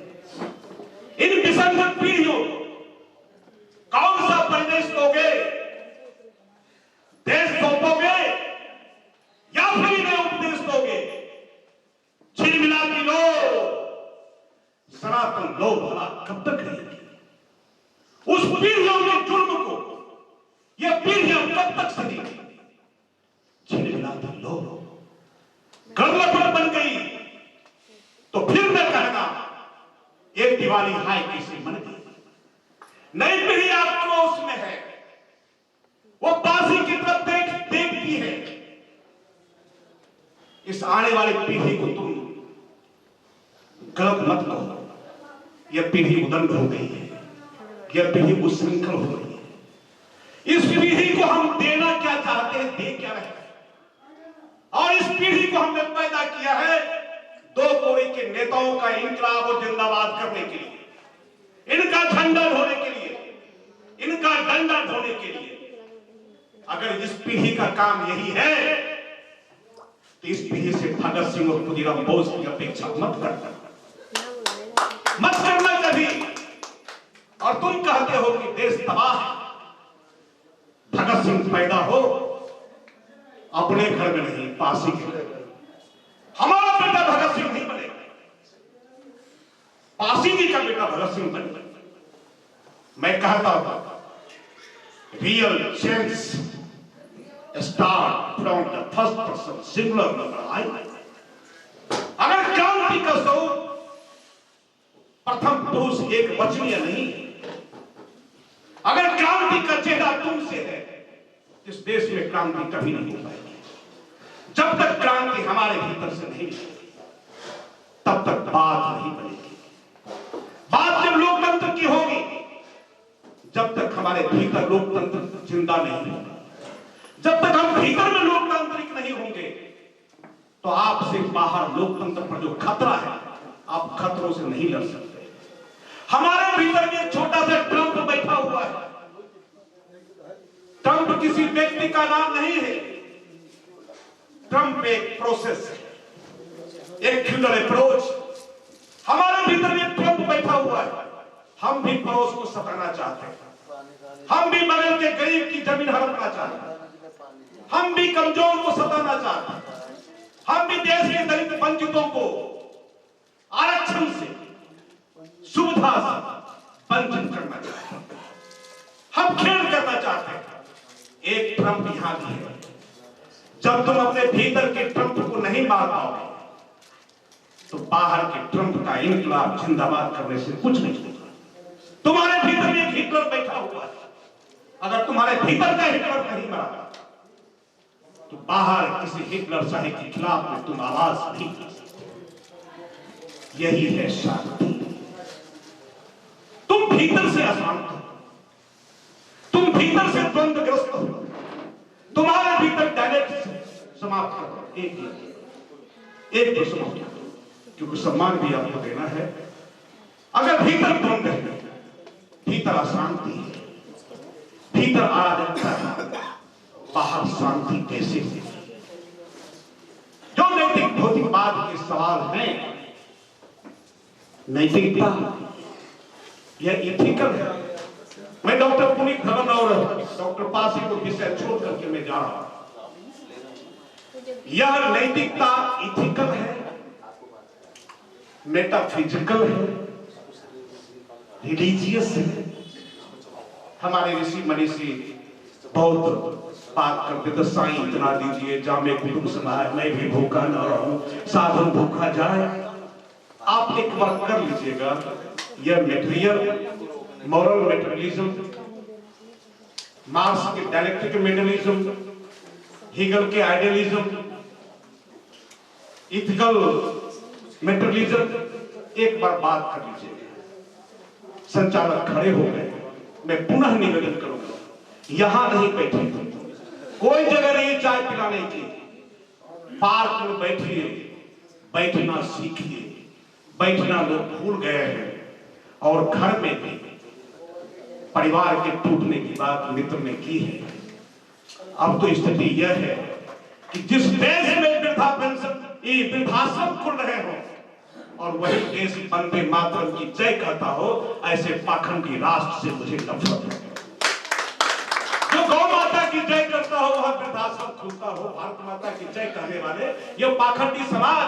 इन विसंगत पीढ़ियों कौन सा परिवेश दोगे? देश सौंपोगे या फिर इन्हें उपदेश दोगे? छिलमिलाती लो, सनातन लो भला कब तक रहेगी? उस पीढ़ियों के जुर्म को ये पीढ़ियां कब तक सहेंगी? छिलमिलाती लो, गर्लपन बन गई तो फिर मैं कहना एक दिवाली हाय कैसे मन गई। नई पीढ़ी आक्रोश में है, वो बाजी की तरफ देखती है। इस आने वाली पीढ़ी को तुम गलत मत कहो। यह पीढ़ी उदंड हो गई है, यह पीढ़ी उच्छृंखल हो गई है। इस पीढ़ी को हम देना क्या चाहते हैं, दे क्या रहे हैं? और इस पीढ़ी को हमने पैदा किया है 2 कोड़ी के नेताओं का इनकलाब और जिंदाबाद करने के लिए, इनका झंडा ढोने के लिए, इनका डंडा ढोने के लिए। अगर इस पीढ़ी का काम यही है तो इस पीढ़ी से भगत सिंह और खुदीराम बोस की अपेक्षा मत करना कभी। और तुम कहते हो कि देश तबाह है। भगत सिंह पैदा हो अपने घर में नहीं, पासी के घर में। हमारा बेटा भगत सिंह नहीं बनेगा, पासी जी का बेटा भगत सिंह बनेगा। मैं कहता हूं real change start from the first person singular number I. अगर क्रांति का स्वरूप प्रथम पुरुष एक वचनीय नहीं, अगर क्रांति का चेहरा तुमसे है, इस देश में क्रांति कभी नहीं हो पाएगी। जब तक क्रांति हमारे भीतर से नहीं निकलेगी, तब तक बात नहीं बनेगी। बात जब लोकतंत्र की होगी, जब तक हमारे भीतर लोकतंत्र जिंदा नहीं होगा, जब तक हम भीतर में लोकतांत्रिक नहीं होंगे, तो आपसे बाहर लोकतंत्र पर जो खतरा है, आप खतरों से नहीं लड़ सकते। हमारे भीतर में छोटा सा ट्रंप बैठा हुआ है। ट्रंप किसी व्यक्ति का नाम नहीं है, ट्रंप एक प्रोसेस है, एक फ्यूडल अप्रोच। हमारे भीतर में ट्रंप बैठा हुआ है, हम भी पड़ोस को सताना चाहते हैं। हम भी बगल के गरीब की जमीन हड़पना चाहते हैं, हम भी कमजोर को सताना चाहते हैं, हम भी देश के दलित वंचितों को आरक्षण से, सुविधा से वंचित करना चाहते हैं, हम खेल करना चाहते हैं। एक ट्रंप यहां भी है। जब तुम अपने भीतर के ट्रंप को नहीं मार पाओगे तो बाहर के ट्रंप का इनकलाब जिंदाबाद करने से कुछ नहीं होगा। तुम्हारे भीतर एक हिटलर बैठा हुआ है, अगर तुम्हारे भीतर का हिटलर नहीं मरा तो बाहर किसी हिटलर साहब के खिलाफ में तुम आवाज नहीं कर सकते। यही है शांति। तुम भीतर से अशांत हो, तुम भीतर से द्वंद्वग्रस्त हो, तुम्हारे भीतर डायरेक्ट समाप्त करो। एक तो समाप्त करो, क्योंकि सम्मान भी आपको देना है। अगर भीतर द्वंद्व है, भीतर अशांति है, भीतर अराजकता है, बाहर शांति कैसे होगी? जो नैतिक भौतिकवाद के सवाल हैं, नैतिकता यह इथिकल है। मैं डॉक्टर पुनीत धवन और डॉक्टर पासी को विषय छोड़ करके मैं जा रहा हूं। यह नैतिकता इथिकल है, मेटाफिजिकल है, रिलीजियस है। हमारे ऋषि मनीषी बहुत बात करते थे, साईं इतना दीजिए जामे कुटुंब समाज, मैं भी भूखा न रहूं, साधन भूखा जाए। आप एक बार कर लीजिएगा, यह मेटेरियल मॉरल मेटेरियलिज्म, मार्क्स के डायलेक्टिक मेटेरियलिज्म, हीगल के आइडियलिज्म, इथिकल मेटेरियलिज्म, एक बार बात कर लीजिएगा। संचालक खड़े हो गए। मैं पुनः निवेदन करूंगा, यहां नहीं बैठे, कोई जगह नहीं चाय पिलाने की, पार्क में बैठिए, बैठना सीखिए। बैठना लोग भूल गए हैं, और घर में भी परिवार के टूटने की बात मित्र ने की है। अब तो स्थिति यह है कि जिस देश में वृद्धा पेंशन, वृद्धाश्रम खुल रहे हो और वही देश वंदे मातरम की जय कहता हो, ऐसे पाखंडी राष्ट्र से मुझे नफरत है। जो गौ माता की जय करता हो वह वृद्धाश्रम खुलता हो, भारत माता की जय कहने वाले ये पाखंडी समाज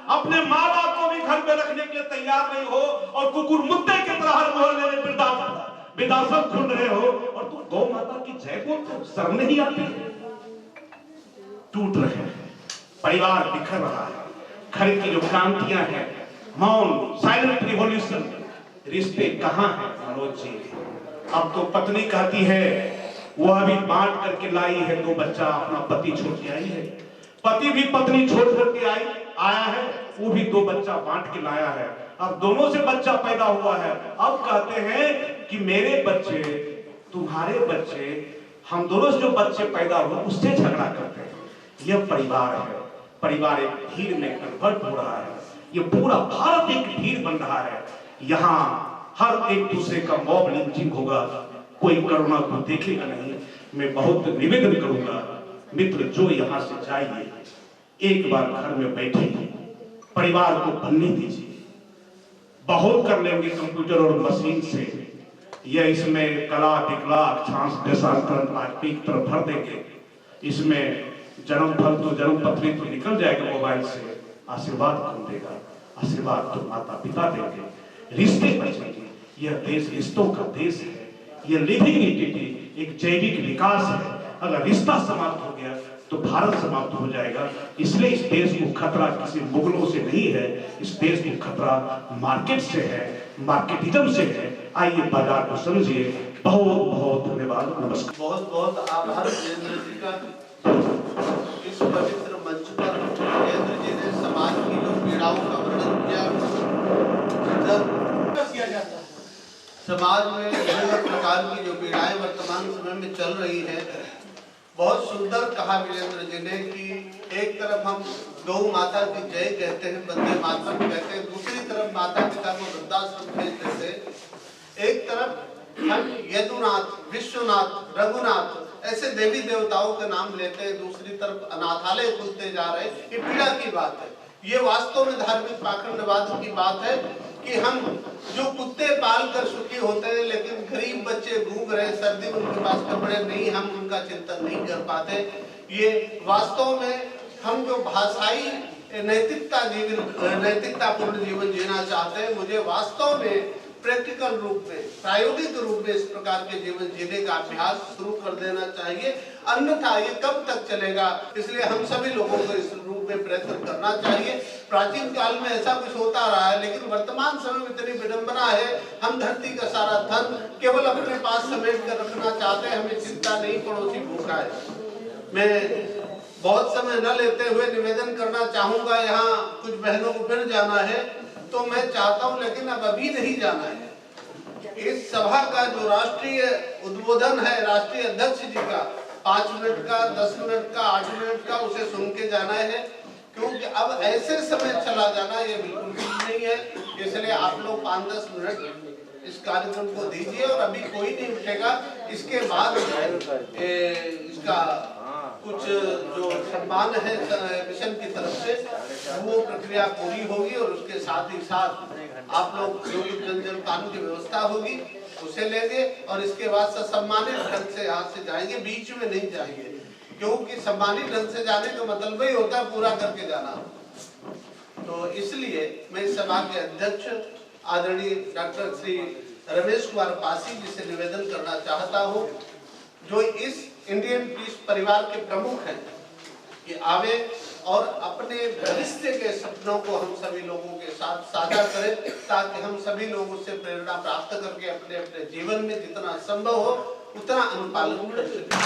अपने माँ बाप को भी घर में रखने के लिए तैयार नहीं हो, और कुकुर मुद्दे की तरह हर मोहल्ले में वृद्धाश्रम खुल रहे हो, और तुम गौ माता की जय बोलते हो। शर्म नहीं आती? टूट रहे हैं, परिवार बिखर रहा है, घर की जो क्रांतियां हैं, मौन साइलेंट रिवॉल्यूशन, रिश्ते कहां हैं मनोज जी? अब तो पत्नी कहती है वह अभी बांट करके लाई है, 2 बच्चा अपना पति छोड़ के आई है, पति भी पत्नी छोड़ करके आया है, वो भी 2 बच्चा बांट के लाया है। अब दोनों से बच्चा पैदा हुआ है। अब कहते हैं कि मेरे बच्चे, तुम्हारे बच्चे, हम दोनों से जो बच्चे पैदा हुए उससे झगड़ा करते हैं। यह परिवार है, परिवार एक भीड़ में कन्वर्ट हो रहा है। ये पूरा भारत एक भीड़ बन रहा है। यहाँ हर एक दूसरे का मॉब लिंचिंग होगा, कोई करुणा को देखेगा नहीं। मैं बहुत निवेदन करूंगा, मित्र जो यहाँ से जाइए, एक बार घर में बैठे परिवार को बनने दीजिए। बहुत कर लेंगे कंप्यूटर और मशीन से, या इसमें कला दिखला अक्षांश देशांतरण आत्मिक तरफ भर देंगे, इसमें जन्म फल तो जन्म पत्री तो निकल जाएगा मोबाइल से। आशीर्वाद कौन देगा? आशीर्वाद तो माता पिता देंगे, रिश्ते बचेंगे। यह देश रिश्तों का देश है, यह लिविंग एंटिटी, एक जैविक विकास है। अगर रिश्ता समाप्त हो गया तो भारत समाप्त हो जाएगा। इसलिए इस देश को खतरा किसी मुगलों से नहीं है, इस देश को खतरा मार्केट से है, मार्केटिज्म से है। आइए बाजार को समझिए। बहुत बहुत धन्यवाद, नमस्कार। बहुत बहुत आभार जितेंद्र जी का। इस पवित्र मंच पर जितेंद्र जी ने समाज की जो पीड़ाओं का वर्णन किया जाता है। समाज में विभिन्न प्रकार की जो पीड़ाएं वर्तमान समय में चल रही है, बहुत सुंदर कहा वीरेंद्र जी ने कि एक तरफ हम गौ माता की जय कहते हैं, वंदे मातरम कहते हैं, दूसरी तरफ माता पिता को वृद्धाश्रम भेज देते हैं। एक तरफ हम यदुनाथ, विश्वनाथ, रघुनाथ ऐसे देवी देवताओं के नाम लेते हैं, दूसरी तरफ अनाथालय खुलते जा रहे हैं। ये पीड़ा की बात है। ये वास्तव में धार्मिक पाखंडवाद की बात है कि हम जो कुत्ते पाल कर सुखी होते हैं, लेकिन गरीब बच्चे घूम रहे, सर्दी में उनके पास कपड़े नहीं, हम उनका चिंतन नहीं कर पाते। ये वास्तव में हम जो भाषाई नैतिकतापूर्ण जीवन जीना चाहते हैं, मुझे वास्तव में प्रैक्टिकल रूप में, प्रायोगिक रूप में इस प्रकार के जीवन जीने का अभ्यास शुरू कर देना चाहिए, अन्यथा ये कब तक चलेगा। इसलिए हम सभी लोगों को इस रूप में प्रयत्न करना चाहिए। प्राचीन काल में ऐसा कुछ होता रहा है, लेकिन वर्तमान समय में इतनी विडंबना है, हम धरती का सारा धन केवल अपने पास समेट कर रखना चाहते हैं, हमें चिंता नहीं पड़ोसी भूखा है। मैं बहुत समय न लेते हुए निवेदन करना चाहूंगा, यहाँ कुछ बहनों को फिर जाना है तो मैं चाहता हूं, लेकिन अब अभी नहीं जाना है। इस सभा का जो राष्ट्रीय उद्बोधन है राष्ट्रीय अध्यक्ष जी का, 5 मिनट का, 10 मिनट का, 8 मिनट का, उसे सुन के जाना है, क्योंकि अब ऐसे समय चला जाना ये बिल्कुल ठीक नहीं है। इसलिए आप लोग 5-10 मिनट इस कार्यक्रम को दीजिए और अभी कोई नहीं उठेगा। इसके बाद इसका कुछ जो सम्मान है मिशन की तरफ से, वो प्रक्रिया पूरी होगी और उसके साथ ही साथ आप लोग जो जन कानून की व्यवस्था होगी उसे लेंगे और इसके बाद सम्मानित ढंग से यहाँ से जाएंगे, बीच में नहीं जाएंगे, क्योंकि सम्मानित ढंग से जाने का मतलब ही होता है पूरा करके जाना। तो इसलिए मैं इस सभा के अध्यक्ष आदरणीय डॉक्टर श्री रमेश कुमार पासी जी से निवेदन करना चाहता हूँ, जो इस इंडियन पीस परिवार के प्रमुख हैं, कि आवे और अपने भविष्य के सपनों को हम सभी लोगों के साथ साझा करें, ताकि हम सभी लोग उससे प्रेरणा प्राप्त करके अपने अपने जीवन में जितना संभव हो उतना अनुपालन कर सकें।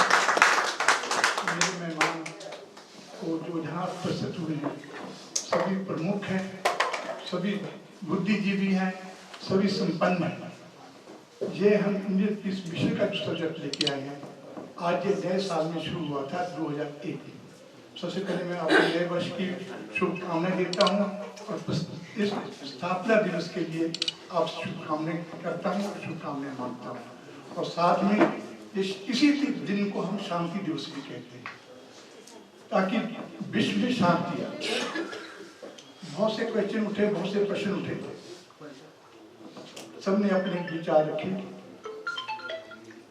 मेरे मेहमान को जो यहाँ उपस्थित हुए हैं, सभी प्रमुख हैं, सभी बुद्धिजीवी हैं, सभी संपन्न हैं। ये हम इंडियन पीस मिशन का जो सब्जेक्ट लेके आए हैं, आज ये नए साल में शुरू हुआ था 2001। सबसे पहले मैं अपने नए वर्ष की शुभकामनाएं देता हूँ और इस स्थापना दिवस के लिए आप शुभकामनाएं करता हूँ और शुभकामनाएं मांगता हूँ। और साथ में इसी दिन को हम शांति दिवस भी कहते हैं, ताकि विश्व में शांति आए। बहुत से क्वेश्चन उठे, बहुत से प्रश्न उठे, सबने अपने विचार रखे,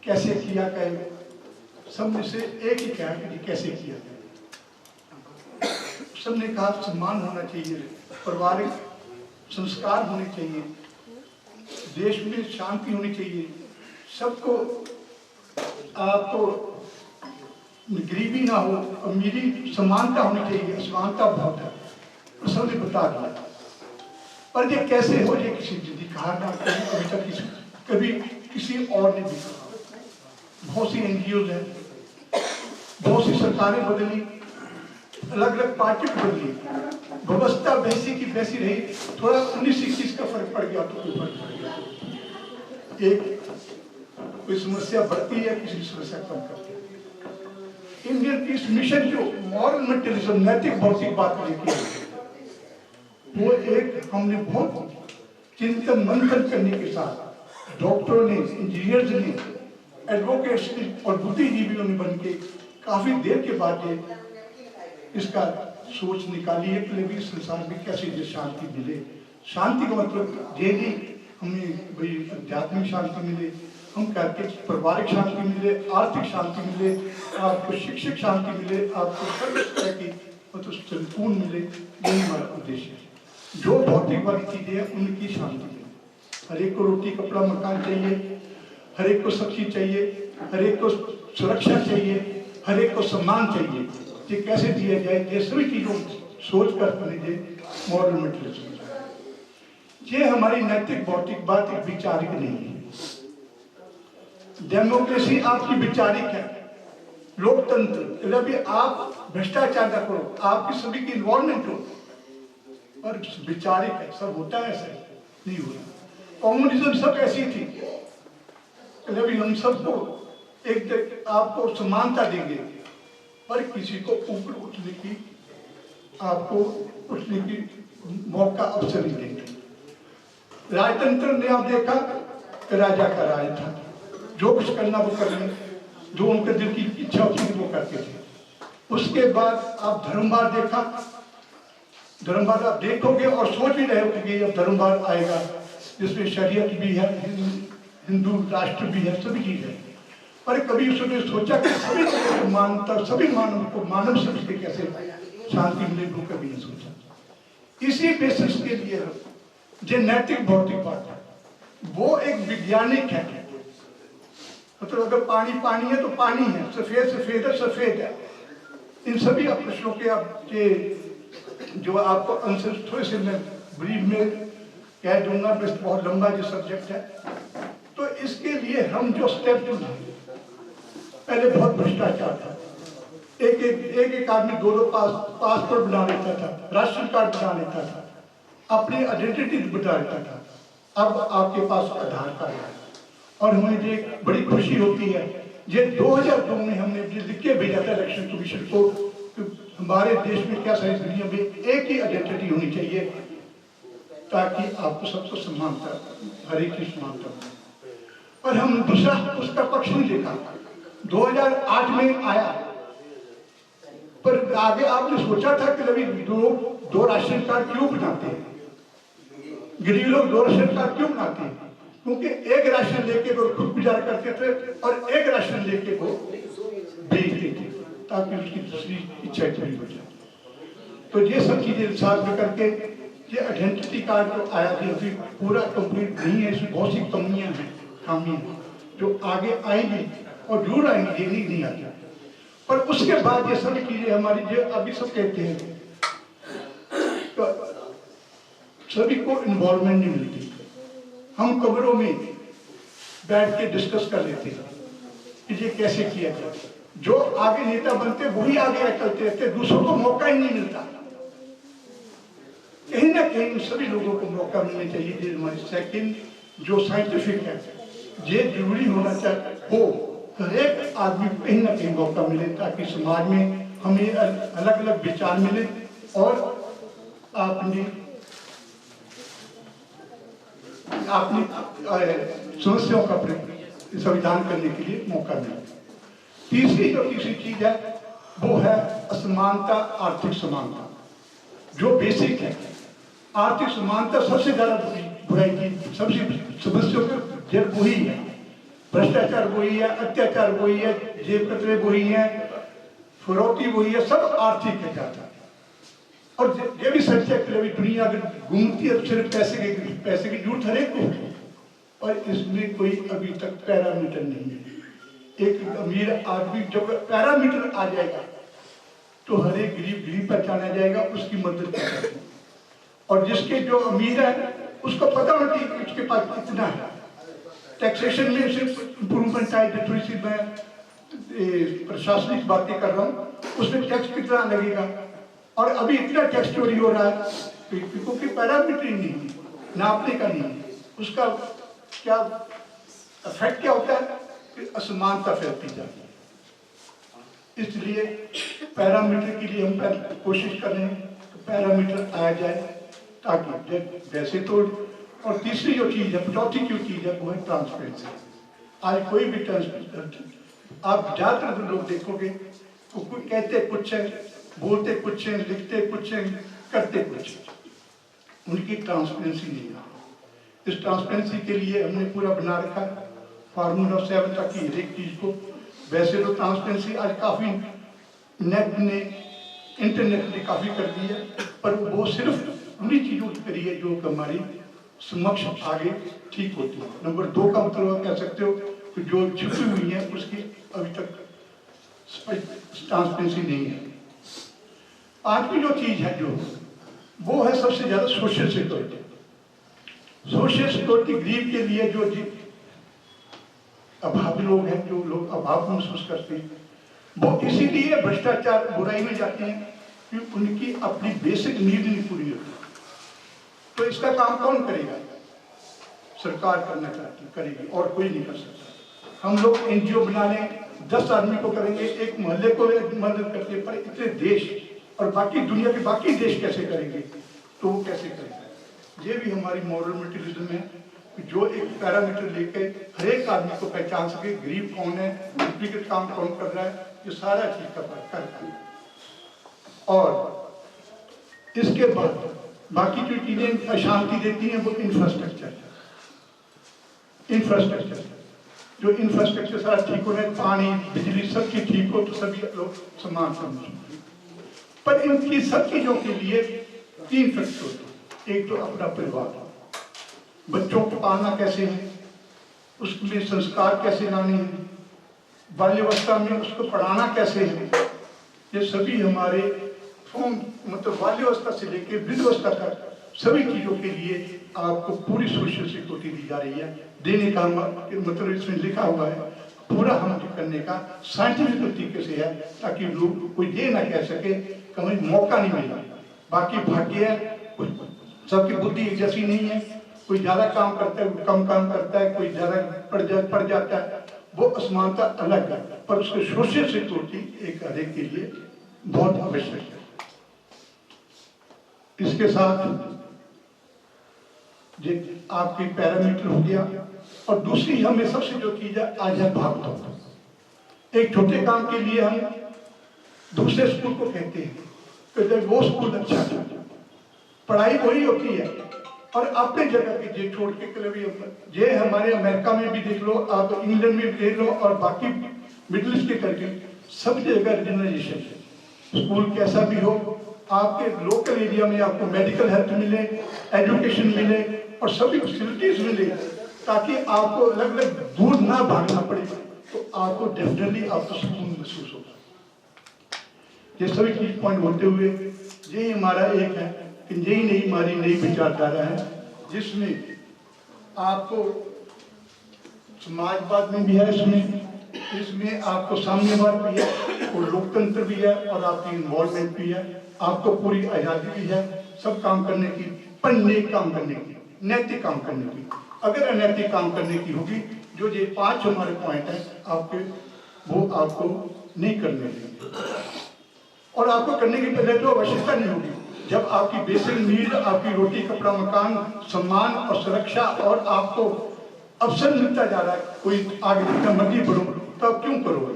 कैसे किया जाए। सबने से एक ही कहा कि कैसे किया जाए। सबने कहा सम्मान होना चाहिए, पारिवारिक संस्कार होने चाहिए, देश में शांति होनी चाहिए, सबको आपको गरीबी ना हो, अमीरी समानता होनी चाहिए। असमानता बहुत है, सबने बता दिया। पर ये कैसे हो, ये किसी ने कहा ना, कभी तक कभी किसी और ने भी कहा। बहुत सी एनजीओ हैं, बहुत सी सरकारें बदली, अलग अलग पार्टी बदली, व्यवस्था वैसी की वैसी रही। थोड़ा 19-21 का फर्क पड़ गया तो कोई फर्क पड़ गया। एक कोई समस्या बढ़ती है, किसी समस्या कम करती है। इंडियन पीस मिशन जो मॉरल मटेरियलिज्म, नैतिक भौतिक बात लेके वो एक हमने बहुत चिंतन मंथन करने के साथ डॉक्टरों ने, इंजीनियर्स ने, एडवोकेट्स ने और बुद्धिजीवियों ने बन के काफी देर के बाद इसका सोच निकाली है कि संसार में कैसे शांति मिले। शांति का मतलब ये नहीं हमें भाई आध्यात्मिक शांति मिले, हम कहते हैं पारिवारिक शांति मिले, आर्थिक शांति मिले, आपको शिक्षक शांति मिले, आपको सर्व तरह की मतलब संपूर्ण मिले। यही हमारा उद्देश्य है। जो भौतिक वाली चीजें हैं उनकी शांति मिले। हर एक को रोटी कपड़ा मकान चाहिए, हर एक को सब्जी चाहिए, हर एक को सुरक्षा चाहिए, हर एक को सम्मान चाहिए। ये कैसे दिया जाए, ये सभी चीजों सोच कर बने मॉरल मटेरियलिज्म। ये हमारी नैतिक भौतिक बात एक विचारिक नहीं है। डेमोक्रेसी आपकी विचारिक है, लोकतंत्र अभी आप भ्रष्टाचार न करो, आपकी सभी की इन्वॉल्वमेंट हो, और विचारिक है। सब होता है ऐसा नहीं होता। कम्युनिज्म सब ऐसी थी, कभी हम सबको एक आपको समानता देंगे पर किसी को ऊपर उठने की, आपको उठने की मौका अवसर नहीं देंगे। राजतंत्र ने आप देखा, राजा का राज था, जो कुछ करना वो कर लें, जो उनके दिल की इच्छा होती थी वो करते थे। उसके बाद आप धर्मवाद देखा, धर्मवाद आप देखोगे और सोच भी रहे होगे जब धर्मवाद आएगा जिसमें शरीयत भी है, हिंदू राष्ट्र भी है, सभी चीज है, पर कभी उसने सोचा कि सभी लोगों को मानवता, सभी मानव को मानव समझ के कैसे शांति मिले, वो कभी नहीं सोचा। इसी बेसिस के लिए जो नैतिक भौतिकवाद वो एक वैज्ञानिक है, मतलब अगर पानी पानी है तो पानी है, सफेद सफेद है सफेद है। इन सभी प्रश्नों के आपके जो आपको आंसर थोड़े से मैं ब्रीफ में कह दूंगा, बस बहुत लंबा जो सब्जेक्ट है। तो इसके लिए हम जो स्टेप चुने, पहले बहुत भ्रष्टाचार था, एक आदमी दो पासपोर्ट बना लेता था, राशन कार्ड बना लेता था, अपनी आइडेंटिटी बता लेता था। अब आपके पास आधार कार्ड है और हमें ये बड़ी खुशी होती है, ये 2002 में हमने लिख के भेजा था इलेक्शन कमीशन को कि हमारे देश में क्या सारी दुनिया में एक ही आइडेंटिटी होनी चाहिए ताकि आपको सबको समानता, हर एक की समानता हो। और हम दूसरा उसका पक्ष नहीं देखा, 2008 में आया, पर आगे आपने सोचा था कि अभी दो राशन कार्ड क्यों बनाते हैं, गरीब लोग दो राशन कार्ड क्यों बनाते हैं? क्योंकि एक राशन लेके वो खुद गुजारा करते थे और एक राशन लेके वो बेचते थे ताकि उसकी दूसरी इच्छा पूरी हो जाए। तो ये सब चीजें साथ में करके ये आइडेंटिटी कार्ड जो आया था अभी पूरा कंप्लीट नहीं है, इसमें बहुत सी कमियां हैं, खामियां जो आगे आएंगी और जरूर आएंगी, ये नहीं आती। पर उसके बाद ये सभी चीजें हमारी जो अभी सब कहते हैं तो सभी को इन्वॉल्वमेंट नहीं मिलती। हम कमरों में बैठ के डिस्कस कर लेते हैं कि ये कैसे किया जाए, जो आगे नेता बनते वही आगे निकलते रहते, दूसरों को मौका ही नहीं मिलता। कहीं ना कहीं सभी लोगों को मौका मिलना चाहिए। ये हमारी सेकंड जो साइंटिफिक है, ये जरूरी होना चाहिए हो, हर एक आदमी को कहीं ना कहीं मौका मिले ताकि समाज में हमें अलग अलग विचार मिले और अपनी समस्याओं का संविधान करने के लिए मौका मिले। तीसरी चीज है वो है असमानता, आर्थिक समानता, जो बेसिक है। आर्थिक समानता सबसे ज्यादा बुराई की सबसे समस्याओं का जड़ वही है, भ्रष्टाचार वही है, अत्याचार वही है, जेब कतरे वही है, फिरौती वही है, सब आर्थिक है जाता है। और ये भी सच है कि अभी दुनिया अगर घूमती है सिर्फ पैसे की जरूरत हर एक को, और इसमें कोई अभी तक पैरामीटर नहीं है। एक अमीर आदमी जब पैरामीटर आ जाएगा तो हर एक गरीब पहचाना जाएगा, उसकी मदद की जाएगी। और जिसके जो अमीर है उसको पता होना चाहिए कि उसके पास कितना है। टैक्सेशन में सिर्फ इम्प्रूवमेंट आई, थोड़ी सी मैं प्रशासनिक बातें कर रहा हूँ, उसमें टैक्स कितना लगेगा, और अभी इतना टैक्स चोरी हो रहा है क्योंकि पैरामीटर नहीं है, नापने का नहीं है। उसका क्या इफेक्ट क्या होता है कि असमानता फैलती जाती है। इसलिए पैरामीटर के लिए हम कोशिश कर रहे हैं कि पैरामीटर आया जाए ताकि वैसे तो। और तीसरी जो चीज है, चौथी जो चीज है वो है ट्रांसपेरेंसी। आज कोई भी ट्रांसपेरेंसी आप ज्यादातर लोग देखोगे तो कोई कहते कुछ है, बोलते कुछ है, लिखते कुछ है, करते कुछ है, उनकी ट्रांसपेरेंसी नहीं है। इस ट्रांसपेरेंसी के लिए हमने पूरा बना रखा है फार्मूला 7 तक की हर एक चीज को। वैसे तो ट्रांसपेरेंसी आज काफी नेट ने, इंटरनेट ने काफी कर दी है, पर वो सिर्फ उन्हीं चीजों की करी है जो हमारी समक्ष आगे ठीक होती है। नंबर 2 का मतलब कह सकते हो कि जो छुपी हुई है उसकी अभी तक ट्रांसपेरेंसी नहीं है। पांचवी जो चीज है जो वो है सबसे ज्यादा सोशल सिक्योरिटी। सोशल सिक्योरिटी गरीब के लिए जो अभावी लोग हैं, जो लोग अभाव महसूस करते हैं, वो इसीलिए भ्रष्टाचार बुराई में जाते हैं कि उनकी अपनी बेसिक नीड नहीं पूरी होती। तो इसका काम कौन करेगा? सरकार करना चाहती करेगी और कोई नहीं कर सकता। हम लोग एनजीओ बना लें, 10 आदमी को करेंगे, एक मोहल्ले को मदद करते, पर इतने देश और बाकी दुनिया के बाकी देश कैसे करेंगे? तो वो कैसे करेंगे? ये भी हमारी मॉरल मटेरियलिज्म है कि जो एक पैरामीटर लेके हर एक आदमी को पहचान सके, गरीब कौन है, डुप्लीकेट काम कौन कर रहा है, ये सारा चीज का करता है। और इसके बाद बाकी जो चीजें अशांति देती हैं वो इंफ्रास्ट्रक्चर जो इंफ्रास्ट्रक्चर सारा ठीक हो रहा है, पानी बिजली सब चीज ठीक हो तो सभी लोग समान समझ। पर इनकी सब चीजों के लिए 3 फैक्टर होते हैं। एक तो अपना परिवार, बच्चों को पालना कैसे है, उसमें संस्कार कैसे लाने हैं, बाल्यावस्था में उसको पढ़ाना कैसे है, ये सभी हमारे मतलब बाल्यावस्था से लेकर वृद्धावस्था तक सभी चीजों के लिए आपको पूरी सोशल सिक्योरिटी दी जा रही है। देने का मतलब इसमें लिखा हुआ है पूरा हम करने का साइंटिफिक तरीके से है, ताकि लोग कोई ये ना कह सके कि हमें मौका नहीं मिला। बाकी भाग्य है, सबकी बुद्धि एक जैसी नहीं है, कोई ज्यादा काम करता है, कम काम करता है, कोई ज्यादा पड़ जाता है, वो असमानता अलग है, पर उसके सोशल सिक्योरिटी एक हरेक के लिए बहुत आवश्यक है। इसके साथ आपकी पैरामीटर हो गया, और दूसरी हमें सबसे जो चीज है आज है भाग। एक छोटे काम के लिए हम दूसरे स्कूल को कहते हैं कि वो स्कूल अच्छा है, पढ़ाई वही होती है, और अपने जगह के जे छोड़ के ये हमारे अमेरिका में भी देख लो, आप इंग्लैंड में भी देख लो, और बाकी मिडिल ईस्ट के करके सब जगह रीजनलाइजेशन है। स्कूल कैसा भी हो, आपके लोकल एरिया में आपको मेडिकल हेल्थ मिले, एजुकेशन मिले और सभी फैसिलिटीज मिले, ताकि आपको अलग अलग दूर ना भागना पड़े, तो आपको डेफिनेटली आपको सुकून महसूस होगा। ये सभी चीज पॉइंट होते हुए यही हमारा एक है कि यही नहीं हमारी नई विचारधारा है, जिसमें आपको समाजवाद में भी है, इसमें आपको साम्यवाद भी है और लोकतंत्र भी है और आपकी इन्वॉल्वमेंट भी है, आपको पूरी आजादी भी है सब काम करने की, पर नेक काम करने की, नैतिक काम करने की। अगर अनैतिक काम करने की होगी, जो ये 5 हमारे पॉइंट हैं आपके, वो आपको नहीं करने देंगे, और आपको करने की पहले तो आवश्यकता नहीं होगी। जब आपकी बेसिक नीड, आपकी रोटी कपड़ा मकान सम्मान और सुरक्षा और आपको अवसर मिलता जा रहा है, कोई आगे जितना मर्जी बढ़ो तो आप क्यों करोगे?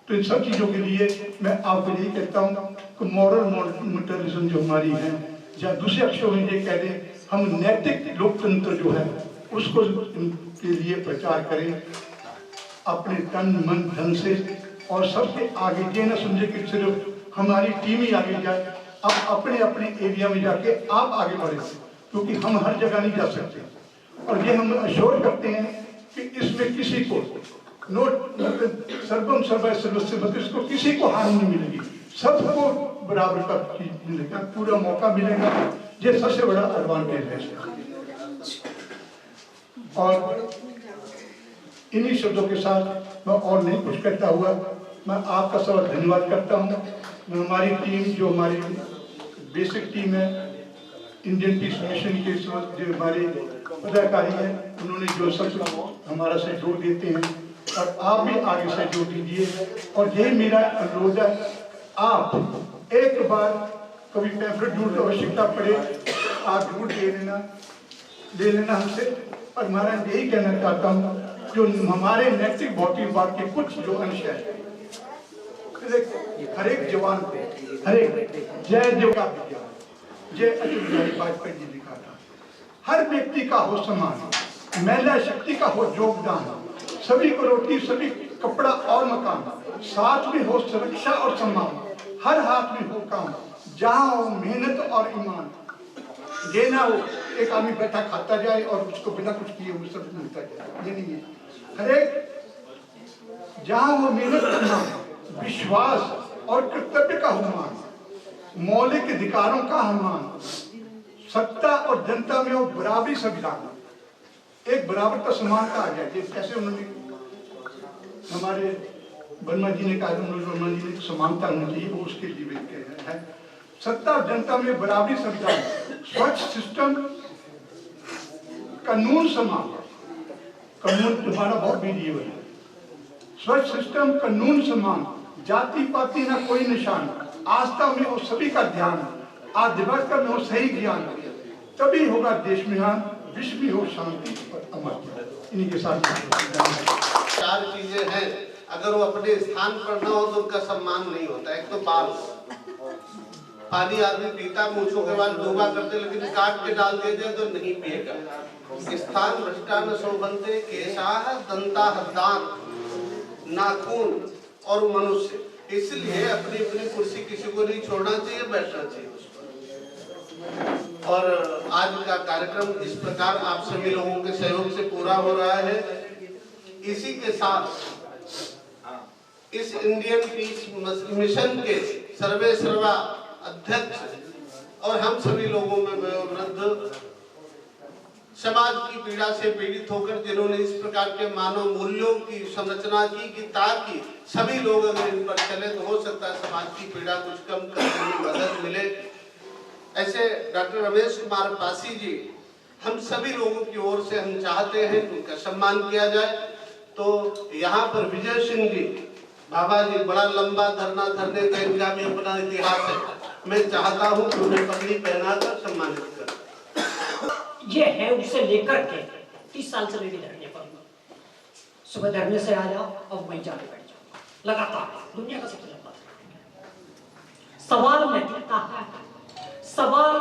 तो इन सब चीजों के लिए मैं आपको यही कहता हूँ कि मॉरल मॉडर्निज्म जो हमारी है, या दूसरे अक्षरों में ये कह दें, हम नैतिक लोकतंत्र जो है उसको के लिए प्रचार करें अपने तन मन धन से, और सबके आगे ये ना समझे कि सिर्फ हमारी टीम ही आगे जाए, आप अपने अपने एरिया में जाके आप आगे बढ़े, क्योंकि हम हर जगह नहीं जा सकते। और ये हम अश्योर करते हैं कि इसमें किसी को सर्वम सर्वस्व, इसको किसी को हानि नहीं मिलेगी, सबको बराबर का चीज मिलेगा, पूरा मौका मिलेगा। ये सबसे बड़ा एडवांटेज है। और इन्हीं शब्दों के साथ मैं और नहीं कुछ कहता हुआ मैं आपका सब धन्यवाद करता हूँ। मैं हमारी टीम, जो हमारी बेसिक टीम है, इंडियन पीस मिशन के जो हमारे पदाधिकारी हैं, उन्होंने जो सब हमारा सहयोग देते हैं, और आप भी आगे सहयोग दीजिए। और यही मेरा अनुरोध है, आप एक बार कभी पैम्फलेट ढूंढ की आवश्यकता पड़े, आप ढूंढ ले लेना हमसे। और मैं यही कहना चाहता हूँ, जो हमारे नैतिक भौतिकवाद के कुछ जो अंश है, हर एक जवान को, हर एक जय जवान विज्ञान, जय अटल बिहारी वाजपेयी जी लिखा था, हर व्यक्ति का हो सम्मान, महिला शक्ति का हो योगदान, सभी को रोटी, सभी कपड़ा और मकान, साथ में हो सुरक्षा और सम्मान, हर हाथ में हो काम, जहाँ हो मेहनत और ईमान, ये ना हो एक आदमी बैठा खाता जाए और उसको बिना कुछ किए हुए सब मिलता जाए, ये नहीं है। हर एक जहाँ हो मेहनत करना, विश्वास और कर्तव्य का सम्मान, मौलिक अधिकारों का सम्मान, सत्ता और जनता में हो बराबरी संविधान, एक बराबर का सम्मान का आ गया। कैसे उन्होंने हमारे वर्मा जी ने कहा, वर्मा जी ने समानता होनी चाहिए, वो उसके लिए है। सत्ता और जनता में बराबरी संविधान, स्वच्छ सिस्टम, कानून समान, कानून तुम्हारा बहुत वीडियो है, स्वच्छ सिस्टम, कानून समान, जाति पाति ना कोई निशान, आस्था में हो सभी का ध्यान, आध्यात्म में हो सही ज्ञान, तभी होगा देश में विश्व में हो शांति और अमर। इन्हीं के साथ 4 चीजें हैं, अगर वो अपने स्थान पर ना हो तो उनका सम्मान नहीं होता। एक तो पानी आदमी पीता मूछों के बाद डूबा करते, लेकिन काट के डाल दिया जाए तो नहीं पिएगा। स्थान भ्रष्टान शोभन्ते केशाः दंताः दांत नाखून और मनुष्य, इसलिए अपनी अपनी कुर्सी किसी को नहीं छोड़ना चाहिए, बैठना चाहिए उस पर। और आज का कार्यक्रम इस प्रकार आप सभी लोगों के सहयोग से पूरा हो रहा है। इसी के साथ इस इंडियन पीस मिशन के सर्वे सर्वा अध्यक्ष और हम सभी लोगों में वृद्ध समाज की पीड़ा से पीड़ित होकर जिन्होंने इस प्रकार के मानव मूल्यों की संरचना की कि ताकि सभी लोग अगर इन पर चले तो हो सकता है समाज की पीड़ा कुछ कम करने में मदद मिले। ऐसे डॉक्टर रमेश कुमार पासी जी, हम सभी लोगों की ओर से हम चाहते हैं कि उनका सम्मान किया जाए। तो यहाँ पर विजय सिंह जी बाबा जी, बड़ा लंबा धरना धरने का इनका भी अपना इतिहास है, मैं चाहता हूँ कि उन्हें पगड़ी पहनाकर सम्मानित करें। ये है उसे लेकर के 30 साल से मेरी धरने पर, सुबह धरने से आ जाओ और वहीं जाके बैठ जाओ लगातार। दुनिया का सबसे लंबा सवाल नैतिकता है, सवाल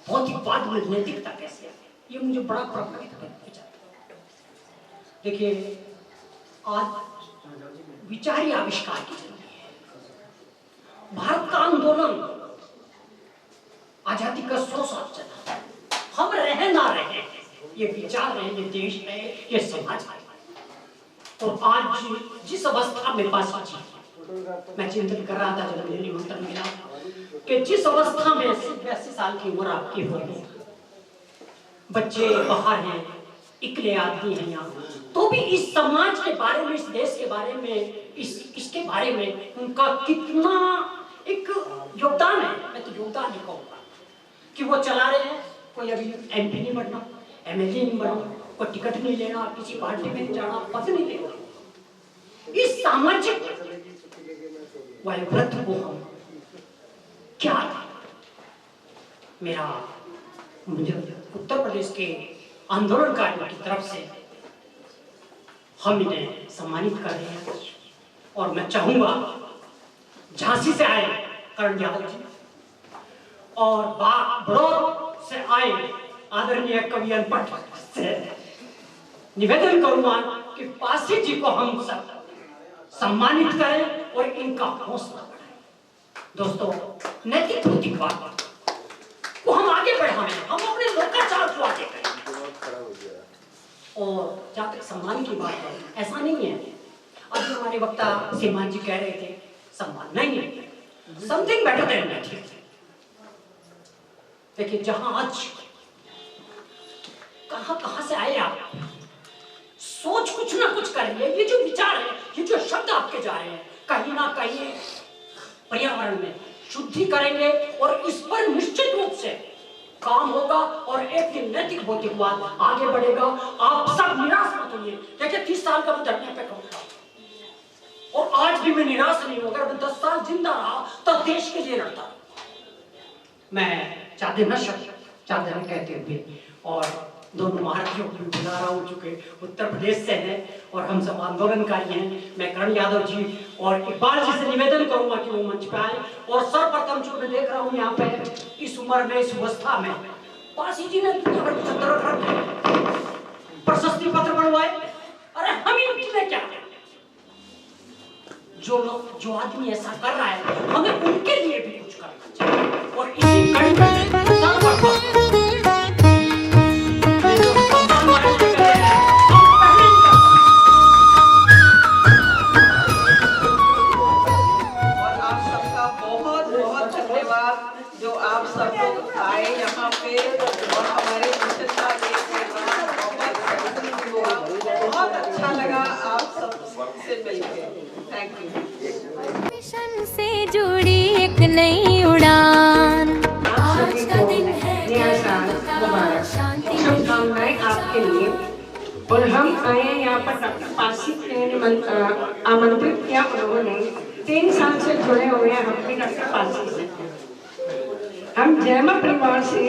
भौतिकवाद में नैतिकता कैसे है, ये मुझे बड़ा प्रभावित करता है। देखिए, आज विचारी आविष्कार की जरूरत है। भारत का आंदोलन आजादी का 100 साल चला, हम रहे ना रहे, ये विचार है, ये देश है, ये समाज है। और आज जिस अवस्था में पासी जी, मैं चिंतन कर रहा था जब मुझे निमंत्रण मिला कि जिस अवस्था में 80 साल की उम्र आपकी होगी, बच्चे बाहर हैं, इकले आदमी हैं यहाँ, तो भी इस समाज के बारे में, इस देश के बारे में, इसके बारे में उनका कितना एक योगदान है। मैं तो योगदान नहीं कहूँगा कि वो चला रहे हैं। कोई अभी MP नहीं बनना, MLA नहीं बनना, कोई टिकट नहीं लेना, किसी पार्टी में नहीं जाना, पद नहीं लेना, इस सामाजिक वयोवृद्ध को हम क्या, मुझे उत्तर प्रदेश के आंदोलनकारियों की तरफ से हम इन्हें सम्मानित कर रहे हैं। और मैं चाहूंगा झांसी से आए करण यादव जी और बड़ौद से आए आदरणीय कवि अनपढ़ से निवेदन करूंगा कि पासी जी को हम सब सम्मानित करें और इनका हौसला बढ़ाएं। दोस्तों, नैतिक भौतिकवाद को हम आगे बढ़ाएं, हम अपने लोकाचार को आगे करें। और जहाँ तक सम्मान की बात है, ऐसा नहीं है, अभी हमारे वक्ता सीमा जी कह रहे थे सम्मान नहीं है, समथिंग बेटर देन दैट। देखिए, जहां आज कहां से आए आप, सोच कुछ ना कुछ कर रही है। ये जो विचार है, ये जो शब्द आपके जा रहे हैं, कहीं ना कहीं पर्यावरण में शुद्धि करेंगे और इस पर निश्चित रूप से काम होगा और एक नैतिक भौतिकवाद आगे बढ़ेगा। आप सब निराश मत होइए। देखिए, 30 साल का मैं धरने पे कहूँगा और आज भी मैं निराश नहीं हूँ। अगर मैं 10 साल जिंदा रहा तो देश के लिए लड़ता। मैं चाहते न शब्द चाहते न कहते हुए और दोनों महारथियों को बुला रहा हूँ, चूंकि उत्तर प्रदेश से हैं और हम सब आंदोलनकारी हैं। मैं करण यादव जी और इकबाल जी से निवेदन करूंगा कि वो मंच पे आए। और सर्वप्रथम जो मैं देख रहा हूँ यहाँ पे इस उम्र में, इस अवस्था में, पासी जी ने दुनिया भर की प्रशस्ति पत्र बनवाए। अरे हम इनमें क्या, जो आदमी ऐसा कर रहा है, हमें उनके लिए भी कुछ करना चाहिए। और इसी कड़ी में जो आप सब लोग आए यहाँ पे और हमारे मिशन का बहुत अच्छा लगा आप सब से मिलकर। Thank you. मिशन से जुड़ी एक नई उड़ान, आज का दिन है शुभकामनाएं आपके लिए। और हम आए यहाँ पर डॉक्टर पासी ने आमंत्रित किया। उन्होंने 3 साल से जुड़े हुए हैं अपने डॉक्टर पासी से। हम जैमा परिवार से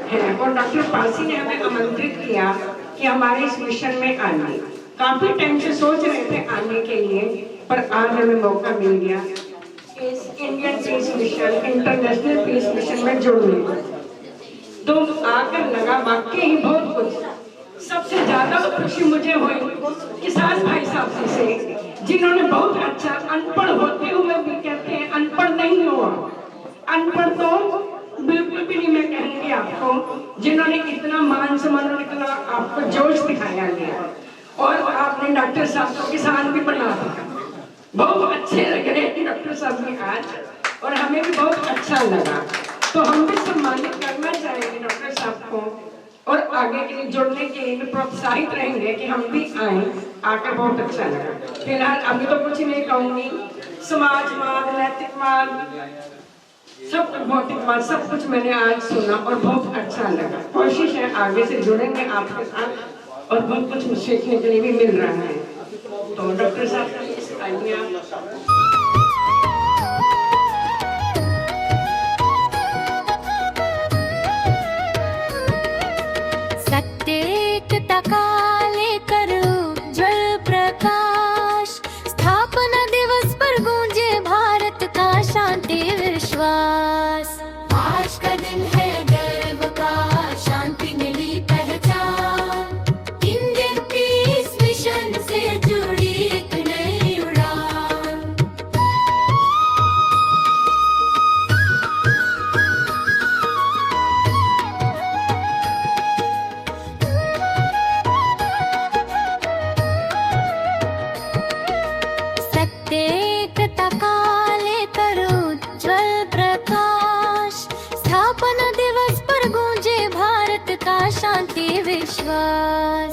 हैं और डॉक्टर पासी ने हमें आमंत्रित किया कि हमारे इस मिशन में आइए। काफी टाइम से सोच रहे थे आने के लिए, पर आज हमें मौका मिल गया। Indian peace mission, international peace mission में जुड़ने तो आकर लगा वाकई ही बहुत कुछ। सबसे ज्यादा खुशी मुझे हुई किसान भाई साहब से, जिन्होंने बहुत अच्छा, अनपढ़ होते हुए भी कहते हैं अनपढ़ नहीं हुआ, अनपढ़ तो बिल्कुल भी नहीं मैं कहूँगी आपको, जिन्होंने इतना मान सम्मान और इतना आपको जोश दिखाया गया और आपने डॉक्टर साहब को किसान भी बना दिया। बहुत अच्छे लग रहे हैं डॉक्टर साहब ने आज और हमें भी बहुत अच्छा लगा, तो हम भी सम्मानित करना चाहेंगे डॉक्टर साहब को और आगे के लिए जुड़ने के लिए प्रोत्साहित रहेंगे कि हम भी आए। आकर बहुत अच्छा लगा। फिलहाल अभी तो कुछ नहीं कहूँगी, समाजवाद, नैतिकवाद, सब भौतिकवाद, सब कुछ मैंने आज सुना और बहुत अच्छा लगा। कोशिश है आगे से जुड़ेंगे आपके साथ और बहुत कुछ सीखने के लिए भी मिल रहा है। तो डॉक्टर साहब सत्येकता काले करो जल प्रकाश, स्थापना दिवस पर गूंजे भारत का शांति विश्वास। आज का दिन है गर्व का, शांति मिली पहचान, इंडियन पीस मिशन से जुड़ी एक नई उड़ान। सत्येकता काले करो ज्वल प्रकाश, स्थापना दिवस पर गूंजे भारत का शांति विश्वास।